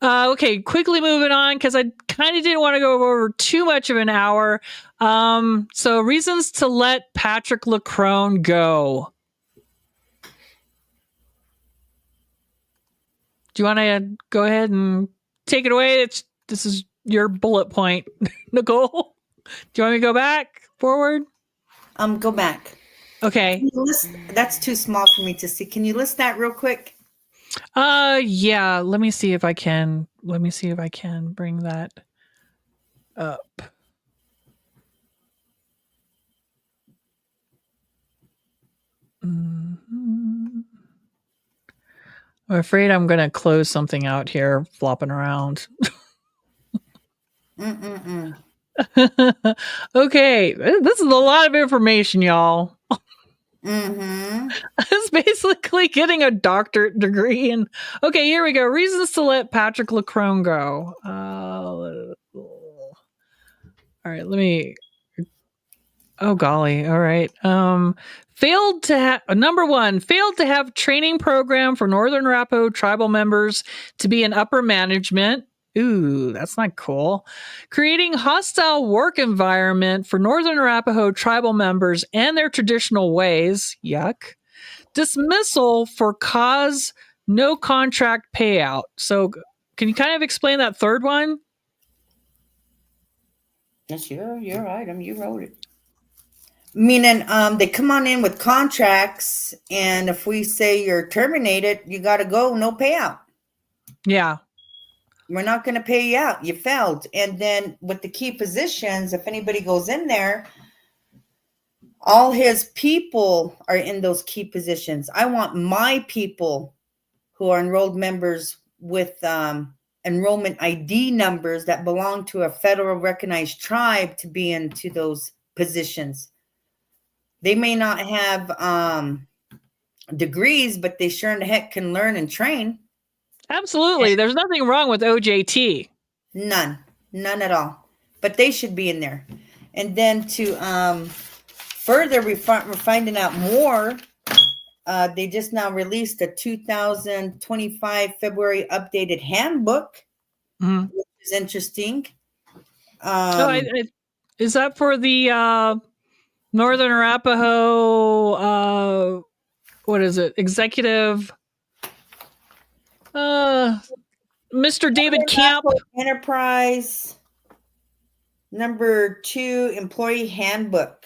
Okay, quickly moving on because I kind of didn't want to go over too much of an hour. So reasons to let Patrick Lacrone go. Do you want to go ahead and take it away? This is your bullet point, Nicole. Do you want me to go back, forward? Go back. Okay. Can you list, that's too small for me to see. Can you list that real quick? Yeah. Let me see if I can. Let me see if I can bring that up. Mhm. I'm afraid I'm going to close something out here, flopping around. Okay, this is a lot of information, y'all. It's basically getting a doctorate degree. And okay, here we go. Reasons to let Patrick Lacrone go. All right, let me. Oh golly! All right. Failed to have number one. Failed to have training program for Northern Arapaho tribal members to be in upper management. Ooh, that's not cool. Creating hostile work environment for Northern Arapaho tribal members and their traditional ways. Yuck. Dismissal for cause no contract payout. So, can you kind of explain that third one? That's your item. You wrote it. Meaning, they come on in with contracts, and if we say you're terminated, you got to go, no payout. Yeah. We're not going to pay you out. You failed. And then with the key positions, if anybody goes in there, all his people are in those key positions. I want my people who are enrolled members with enrollment ID numbers that belong to a federal recognized tribe to be into those positions. They may not have degrees, but they sure in the heck can learn and train. Absolutely. There's nothing wrong with OJT. None at all. But they should be in there. And then to further, we're finding out more. They just now released a 2025 February updated handbook, which is interesting. Is that for the Northern Arapaho? What is it? Executive. Mr. David Camp. Enterprise number 2 employee handbook.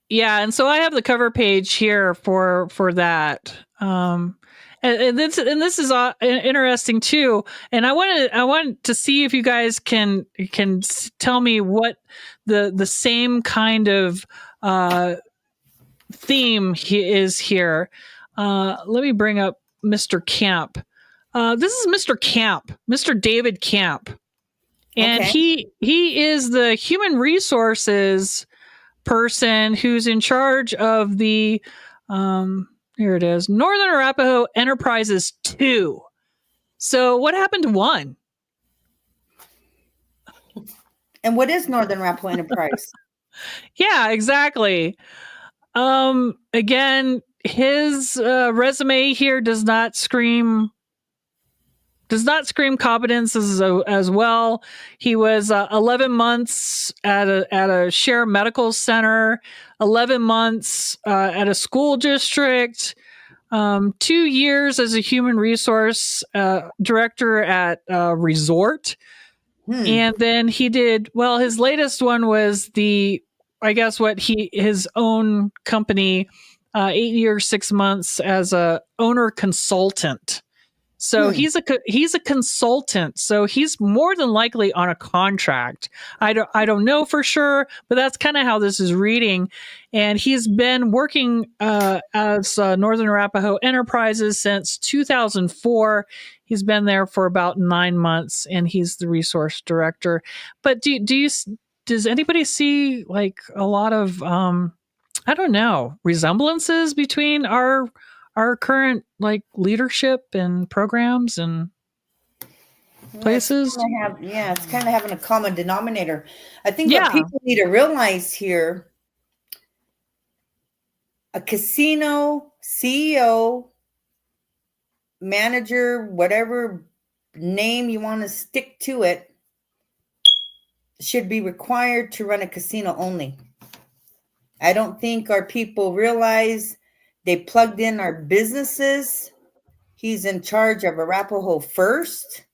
Yeah, and so I have the cover page here for that. And this is interesting too. And I want to see if you guys can tell me what the same kind of theme is here. Let me bring up Mr. Camp. This is Mr. Camp, Mr. David Camp, and he is the human resources person who's in charge of the here it is, Northern Arapaho Enterprises 2. So what happened to 1? And what is Northern Arapaho Enterprise? Yeah, exactly. Again, his resume here does not scream competence as well. He was 11 months at a Share Medical Center, 11 months at a school district, 2 years as a human resource director at a resort. And then he did, well, his latest one was his own company, 8 years, 6 months as a owner consultant. So he's a consultant. So he's more than likely on a contract. I don't know for sure, but that's kind of how this is reading. And he's been working as Northern Arapaho Enterprises since 2004. He's been there for about 9 months, and he's the resource director. But does anybody see like a lot of I don't know, resemblances between our current like leadership and programs and places? It's kind of having a common denominator. I think what people need to realize here, a casino CEO manager, whatever name you want to stick to it, should be required to run a casino only. I don't think our people realize they plugged in our businesses. He's in charge of Arapahoe First.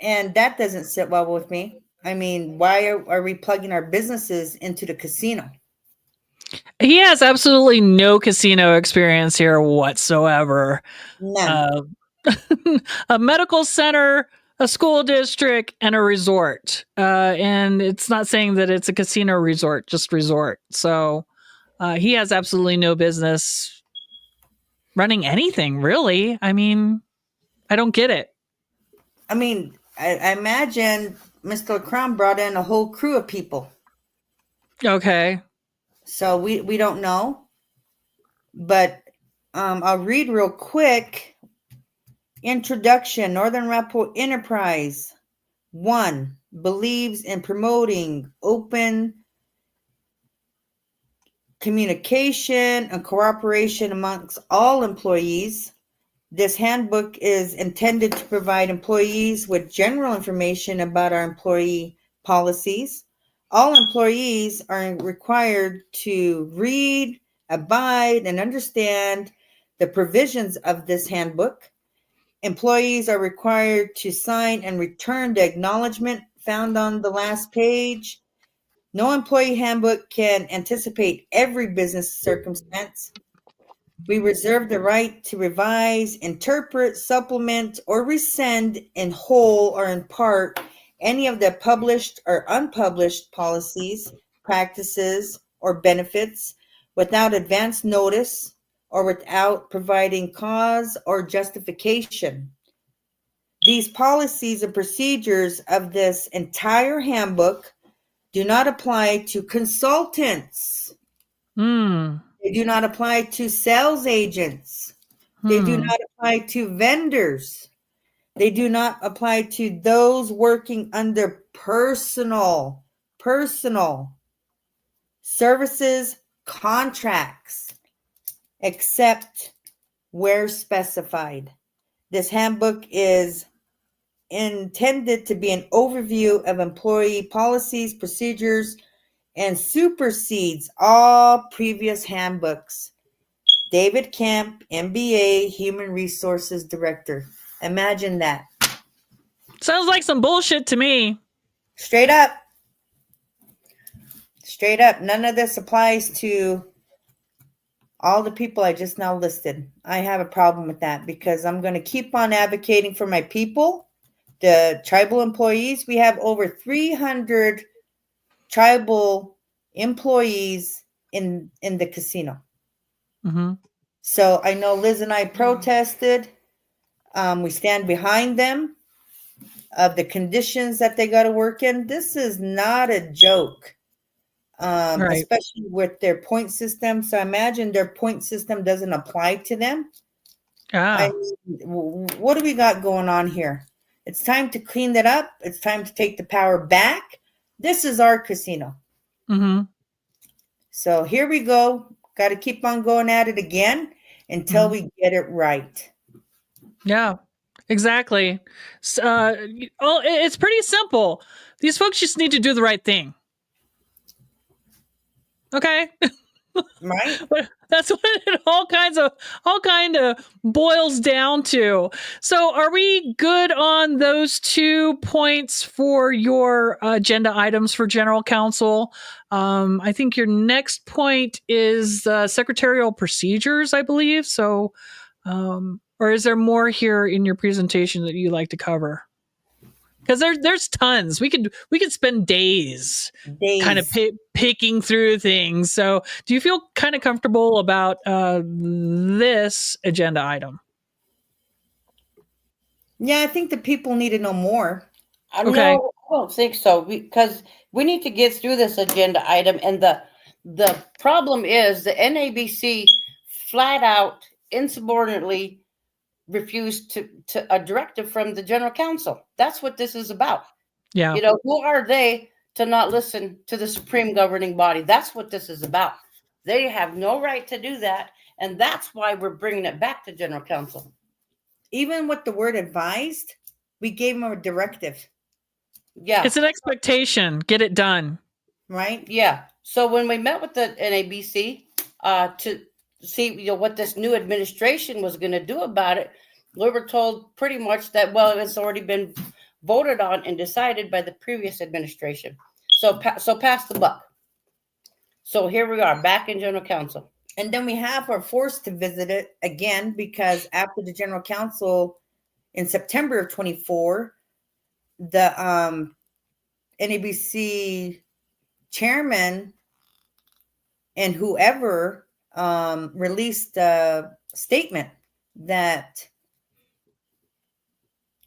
And that doesn't sit well with me. I mean, why are we plugging our businesses into the casino? He has absolutely no casino experience here whatsoever. None. A medical center, a school district, and a resort. And it's not saying that it's a casino resort, just resort. So he has absolutely no business running anything, really. I mean, I don't get it. I mean, I imagine Mr. Crown brought in a whole crew of people. Okay. So we don't know. But I'll read real quick. Introduction. Northern Arapahoe Enterprise 1 believes in promoting open communication and cooperation amongst all employees. This handbook is intended to provide employees with general information about our employee policies. All employees are required to read, abide, and understand the provisions of this handbook. Employees are required to sign and return the acknowledgement found on the last page. No employee handbook can anticipate every business circumstance. We reserve the right to revise, interpret, supplement, or rescind in whole or in part any of the published or unpublished policies, practices, or benefits without advance notice or without providing cause or justification. These policies and procedures of this entire handbook do not apply to consultants. They do not apply to sales agents. They do not apply to vendors. They do not apply to those working under personal services contracts, except where specified. This handbook is intended to be an overview of employee policies, procedures, and supersedes all previous handbooks. David Kemp, MBA, Human Resources Director. Imagine that. Sounds like some bullshit to me. Straight up. Straight up. None of this applies to all the people I just now listed. I have a problem with that because I'm going to keep on advocating for my people, the tribal employees. We have over 300 tribal employees in the casino. Mm-hmm. So I know Liz and I protested. We stand behind them of the conditions that they got to work in. This is not a joke, Right. especially with their point system. So I imagine their point system doesn't apply to them. I mean, what do we got going on here? It's time to clean that up. It's time to take the power back. This is our casino. Mm-hmm. So here we go. Got to keep on going at it again until we get it right. Yeah, exactly. It's pretty simple. These folks just need to do the right thing. Okay. Right? That's what it all kind of boils down to. So are we good on those 2 points for your agenda items for general counsel? I think your next point is secretarial procedures, I believe. So, or is there more here in your presentation that you'd like to cover? Because there's tons. We could spend days. Kind of picking through things. So do you feel kind of comfortable about this agenda item? Yeah, I think the people need to know more. Okay. No, I don't think so because we need to get through this agenda item. And the problem is the NABC flat out insubordinately refused to a directive from the general counsel. That's what this is about. Yeah. You know, who are they to not listen to the supreme governing body? That's what this is about. They have no right to do that. And that's why we're bringing it back to general council. Even with the word advised, we gave them a directive, Yeah. It's an expectation. Get it done. right? Yeah. So when we met with the NABC to see what this new administration was going to do about it, we were told pretty much that, well, it's already been voted on and decided by the previous administration. So pass the buck. So here we are back in general council. And then we are forced to visit it again because after the general council in September of 24, the NABC chairman and whoever released a statement that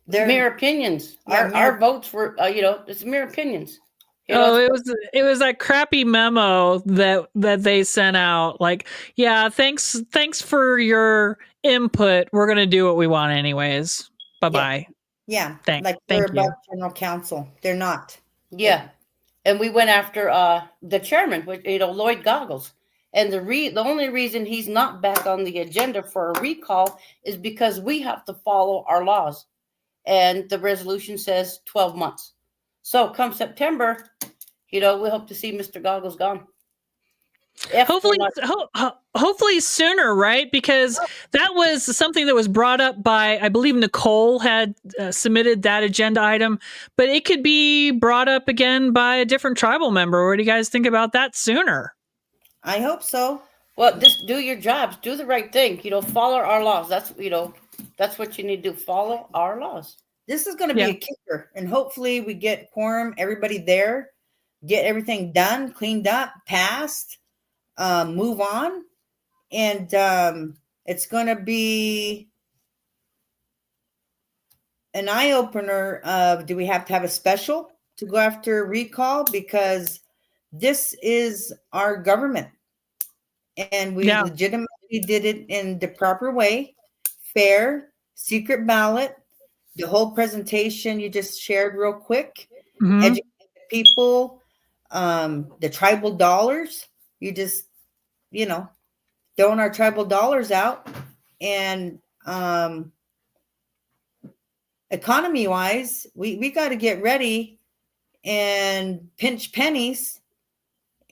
They're mere opinions. Yeah, our votes were, it's mere opinions. It was that crappy memo that they sent out. Like, yeah, thanks for your input. We're gonna do what we want anyways. Bye bye. Yeah, Thank they're you. above general council. They're not. Yeah, and we went after the chairman, Lloyd Goggles, and the only reason he's not back on the agenda for a recall is because we have to follow our laws, and the resolution says 12 months. So come September, we hope to see Mr. Goggles gone. Hopefully sooner, right? Because that was something that was brought up by, I believe Nicole had submitted that agenda item, but it could be brought up again by a different tribal member. What do you guys think about that sooner? I hope so. Well, just do your jobs, do the right thing, follow our laws. That's what you need to do. Follow our laws. This is going to be a kicker, and hopefully we get quorum, everybody there, get everything done, cleaned up, passed, move on. And it's going to be an eye-opener of, do we have to have a special to go after recall? Because this is our government, and we legitimately did it in the proper way, fair, secret ballot. The whole presentation you just shared real quick, educate the people, the tribal dollars, you just, throwing our tribal dollars out. And economy wise, we got to get ready and pinch pennies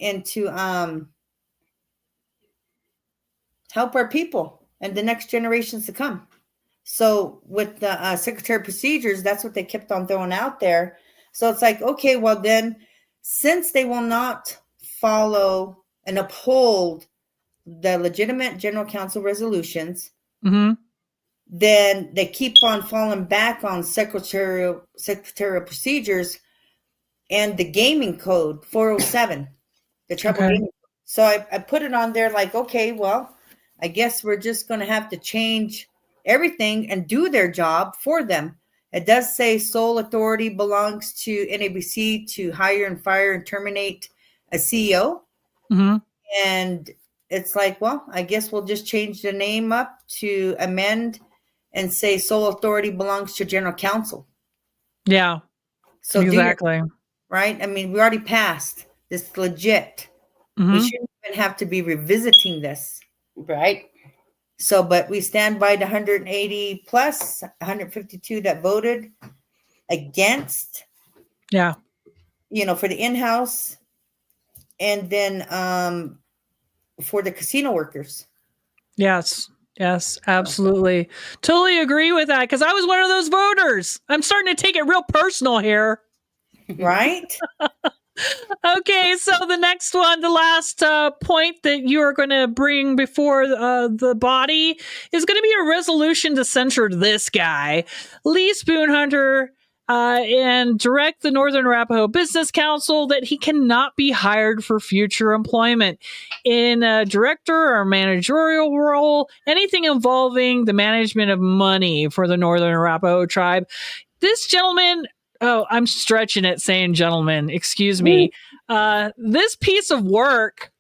and to help our people and the next generations to come. So with the Secretary of Procedures, that's what they kept on throwing out there. So it's like, okay, well then, since they will not follow and uphold the legitimate general council resolutions, then they keep on falling back on secretarial procedures and the gaming code 407, the tribal gaming code. So I put it on there like, okay, well, I guess we're just going to have to change everything and do their job for them. It does say sole authority belongs to NABC to hire and fire and terminate a CEO. And it's like, well, I guess we'll just change the name up to amend and say sole authority belongs to general council. Yeah. So exactly. Right? I mean, we already passed this legit. We shouldn't even have to be revisiting this. Right. So, but we stand by the 180 plus 152 that voted against. Yeah. For the in-house, and then for the casino workers. Yes, absolutely. Totally agree with that, because I was one of those voters. I'm starting to take it real personal here. Right? Okay, so the next one, the last point that you are going to bring before the body is going to be a resolution to censure this guy, Lee Spoonhunter, and direct the Northern Arapaho Business Council that he cannot be hired for future employment in a director or managerial role, anything involving the management of money for the Northern Arapaho tribe. This gentleman... Oh, I'm stretching it saying gentlemen, excuse me. This piece of work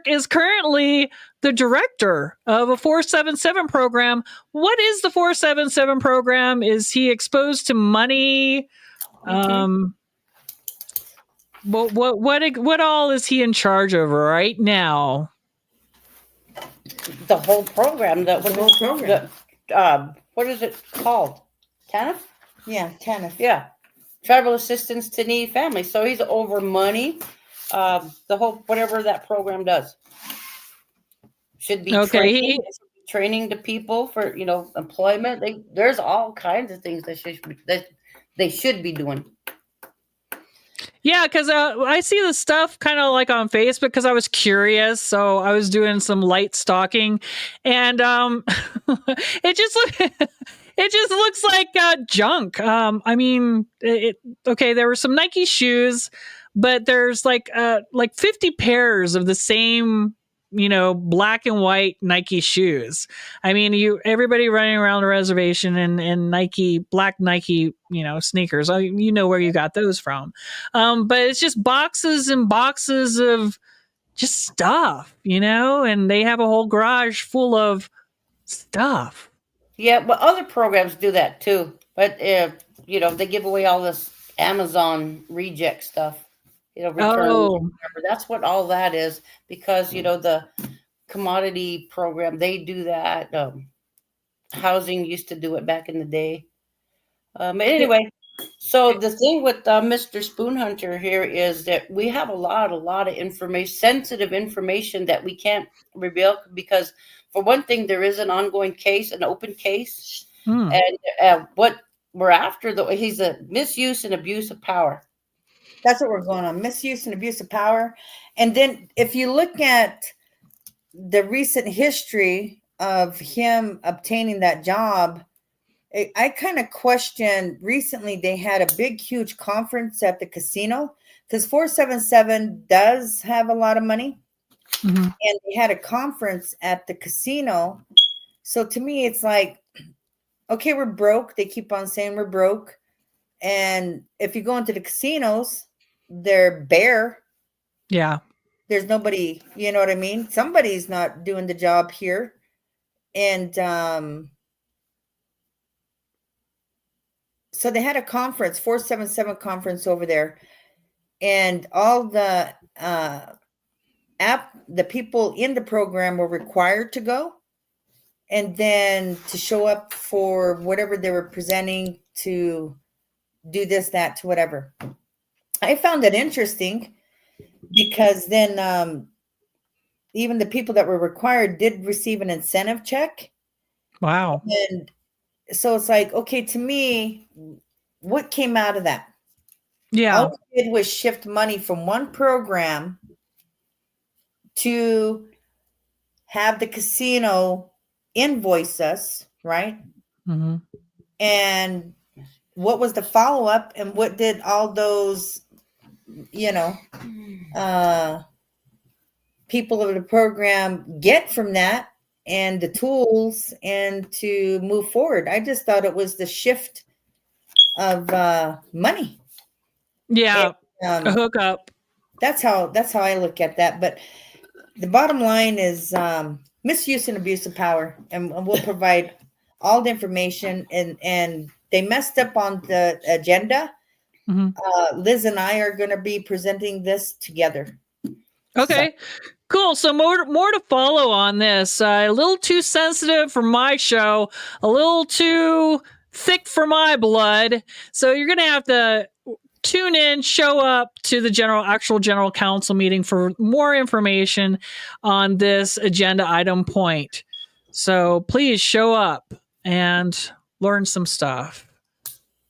is currently the director of a 477 program. What is the 477 program? Is he exposed to money? What all is he in charge of right now? the whole program. The whole program. What is it called? TANF? Yeah, TANF. Yeah. Tribal Assistance to Needy Families. So he's over money. The whole, whatever that program does. Should be Okay. training to people for, employment. There's all kinds of things that they should be doing. Yeah, because I see the stuff kind of like on Facebook because I was curious, so I was doing some light stalking, and it just looks like junk. I mean, okay, there were some Nike shoes, but there's like 50 pairs of the same, black and white Nike shoes. I mean, everybody running around the reservation in black Nike, sneakers. You know where you got those from. But it's just boxes and boxes of just stuff, and they have a whole garage full of stuff. Yeah, but other programs do that too. But they give away all this Amazon reject stuff. Returns. That's what all that is, because the commodity program, they do that. Housing used to do it back in the day. Anyway, so the thing with Mr. Spoonhunter here is that we have a lot of information, sensitive information that we can't reveal, because for one thing, there is an ongoing case, an open case, and what we're after, though, he's a misuse and abuse of power. That's what we're going on. Misuse and abuse of power. And then if you look at the recent history of him obtaining that job, I kind of question. Recently, they had a big, huge conference at the casino, because 477 does have a lot of money. Mm-hmm. And they had a conference at the casino. So to me, it's like, okay, we're broke. They keep on saying we're broke. And if you go into the casinos, they're bare. Yeah. There's nobody, you know what I mean? Somebody's not doing the job here. And so they had a conference, 477 conference over there. And all the people in the program were required to go. And then to show up for whatever they were presenting, to do this, that, to whatever. I found it interesting, because then even the people that were required did receive an incentive check. Wow. And so it's like, okay, to me, what came out of that? Yeah. All we did was shift money from one program to have the casino invoice us, right? Mm-hmm. And what was the follow-up, and what did all those people of the program get from that, and the tools, and to move forward? I just thought it was the shift of money. Yeah. A hookup. That's how I look at that. But the bottom line is misuse and abuse of power, and we'll provide all the information. And they messed up on the agenda. Mm-hmm. Liz and I are going to be presenting this together. Okay, cool. So more to follow on this. A little too sensitive for my show, a little too thick for my blood. So you're going to have to tune in, show up to the actual general council meeting for more information on this agenda item point. So please show up and learn some stuff.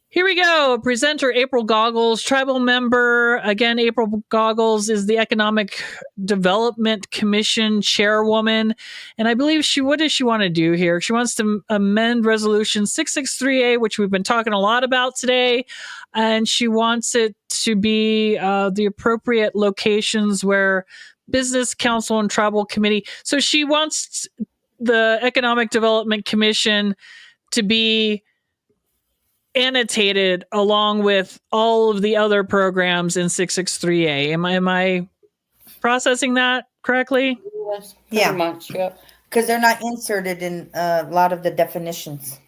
Here we go. Presenter April Goggles, tribal member. Again, April Goggles is the Economic Development Commission chairwoman. And I believe what does she want to do here? She wants to amend Resolution 663A, which we've been talking a lot about today. And she wants it to be the appropriate locations where Business Council and Tribal Committee. So she wants the Economic Development Commission to be annotated along with all of the other programs in 663A. Am I processing that correctly? Yes, pretty much, yeah. Because they're not inserted in a lot of the definitions.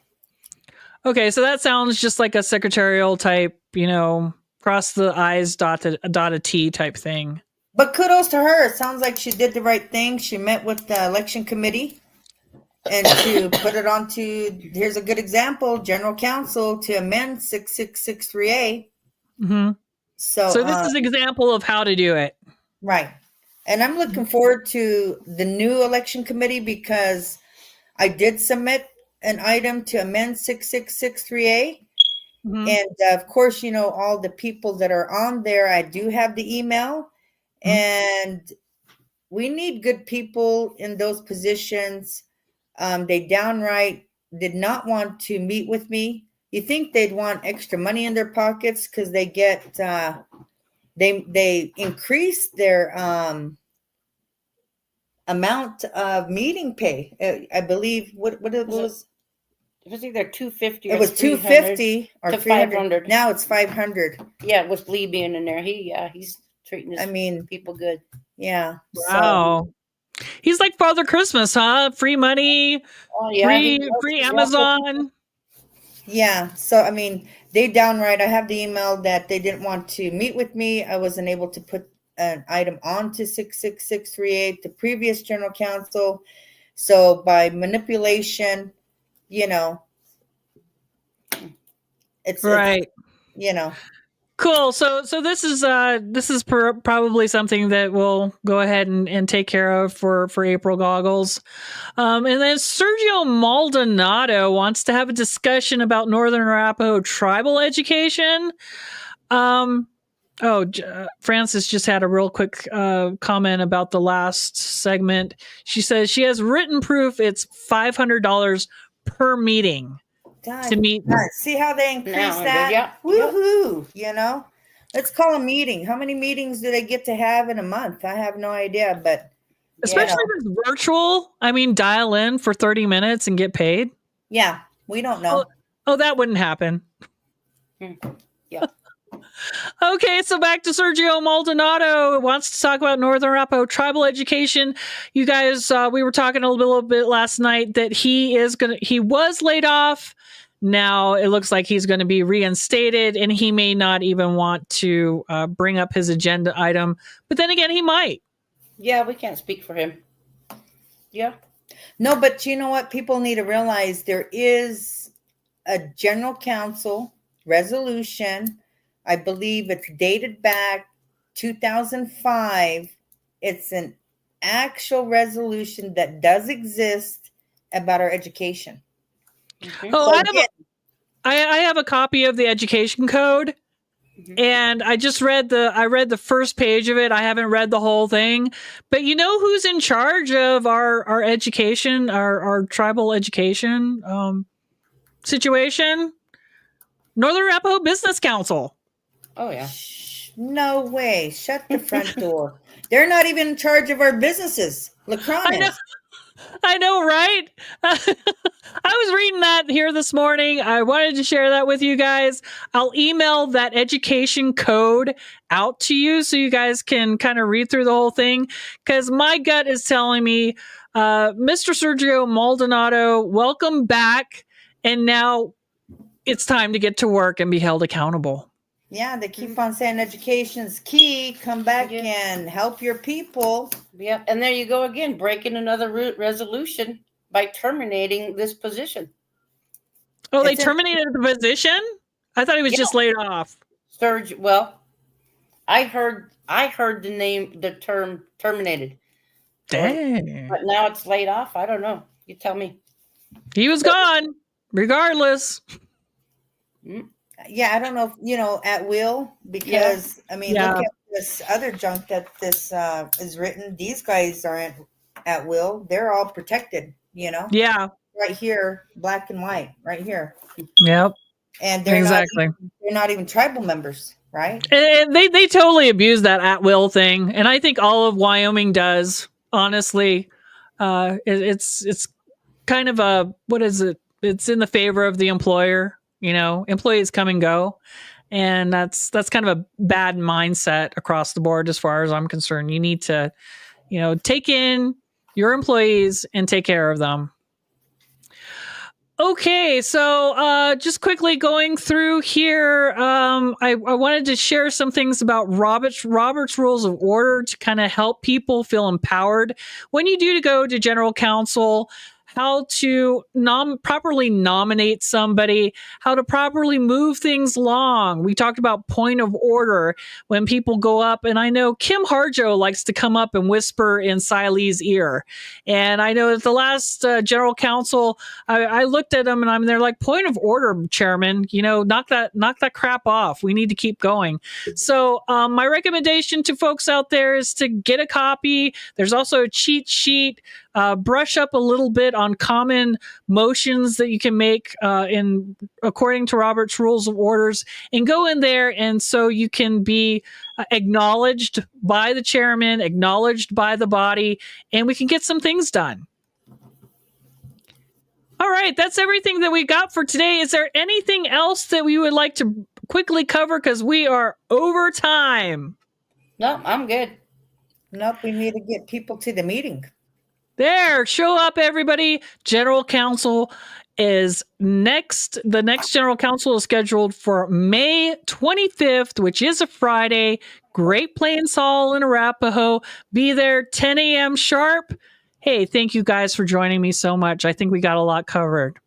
Okay, so that sounds just like a secretarial type, cross the I's, dot a T type thing. But kudos to her. It sounds like she did the right thing. She met with the election committee. and to put it onto, here's a good example, general counsel to amend 6663A. Mm-hmm. So this is an example of how to do it. Right. And I'm looking forward to the new election committee because I did submit an item to amend 6663A. Mhm. And of course, you know, all the people that are on there, I do have the email, and we need good people in those positions. They downright did not want to meet with me. You think they'd want extra money in their pockets because they get they increase their amount of meeting pay. I believe what it was. It was either 250 or It was 250 or to 300. 500. Now it's 500. Yeah, with Lee being in there, he's treating his I mean, people good. yeah. Wow. He's like Father Christmas, huh? Free money, Oh yeah, free Amazon. Yeah. So, I mean, they downright, I have the email that they didn't want to meet with me. I wasn't able to put an item onto 66638, the previous general counsel. So by manipulation, you know, it's Right. You know. Cool. So this is probably something that we'll go ahead and take care of for April Goggles. And then Sergio Maldonado wants to have a discussion about Northern Arapaho tribal education. Francis just had a real quick comment about the last segment. She says she has written proof it's $500 per meeting. To meet. See how they increase that? Yeah. Woohoo! You know, let's call a meeting. How many meetings do they get to have in a month? I have no idea, but especially if it's virtual. I mean, dial in for 30 minutes and get paid. Yeah, we don't know. Oh, that wouldn't happen. Yeah. Okay, so back to Sergio Maldonado wants to talk about Northern Arapaho tribal education. You guys, we were talking a little bit last night that he was laid off. Now it looks like he's going to be reinstated, and he may not even want to bring up his agenda item. But then again, he might. Yeah, we can't speak for him. Yeah. No, but you know what? People need to realize there is a general counsel resolution. I believe it's dated back 2005. It's an actual resolution that does exist about our education. Mm-hmm. Oh, I have a copy of the education code, and I just read the first page of it. I haven't read the whole thing, but you know who's in charge of our education, our tribal education situation? Northern Arapaho Business Council. Oh yeah. No way. Shut the front door. They're not even in charge of our businesses. Lacron is. I know, right? I was reading that here this morning. I wanted to share that with you guys. I'll email that education code out to you so you guys can kind of read through the whole thing. Because my gut is telling me, Mr. Sergio Maldonado, welcome back. And now it's time to get to work and be held accountable. Yeah, they keep on saying education's key. Come back and help your people. Yeah, and there you go again, breaking another resolution by terminating this position. Oh, they terminated the position? I thought he was just laid off. Serge, well, I heard the term terminated. Dang. But now it's laid off. I don't know. You tell me. He was gone, regardless. Yeah, I don't know if, at will, because, I mean, look at this other junk that this is written. These guys aren't at will. They're all protected, Yeah. Right here, black and white, right here. Yep. And they're not even tribal members, right? And they totally abuse that at will thing. And I think all of Wyoming does, honestly. It's kind of what is it? It's in the favor of the employer. Employees come and go, and that's kind of a bad mindset across the board as far as I'm concerned. You need to, take in your employees and take care of them. Okay, so just quickly going through here, I wanted to share some things about Robert's Rules of Order to kind of help people feel empowered when you do go to general counsel. how to properly nominate somebody, how to properly move things along. We talked about point of order when people go up, and I know Kim Harjo likes to come up and whisper in Silee's ear. And I know at the last general council, I looked at them and they're like, point of order, Chairman, knock that crap off. We need to keep going. So my recommendation to folks out there is to get a copy. There's also a cheat sheet. Brush up a little bit on common motions that you can make according to Robert's Rules of Orders, and go in there, and so you can be acknowledged by the chairman, acknowledged by the body, and we can get some things done. All right, that's everything that we got for today. Is there anything else that we would like to quickly cover, because we are over time? No, I'm good. Nope, we need to get people to the meeting. There, show up, everybody. General Council is next. The next General Council is scheduled for May 25th, which is a Friday. Great Plains Hall in Arapahoe. Be there 10 a.m. sharp. Hey, thank you guys for joining me so much. I think we got a lot covered.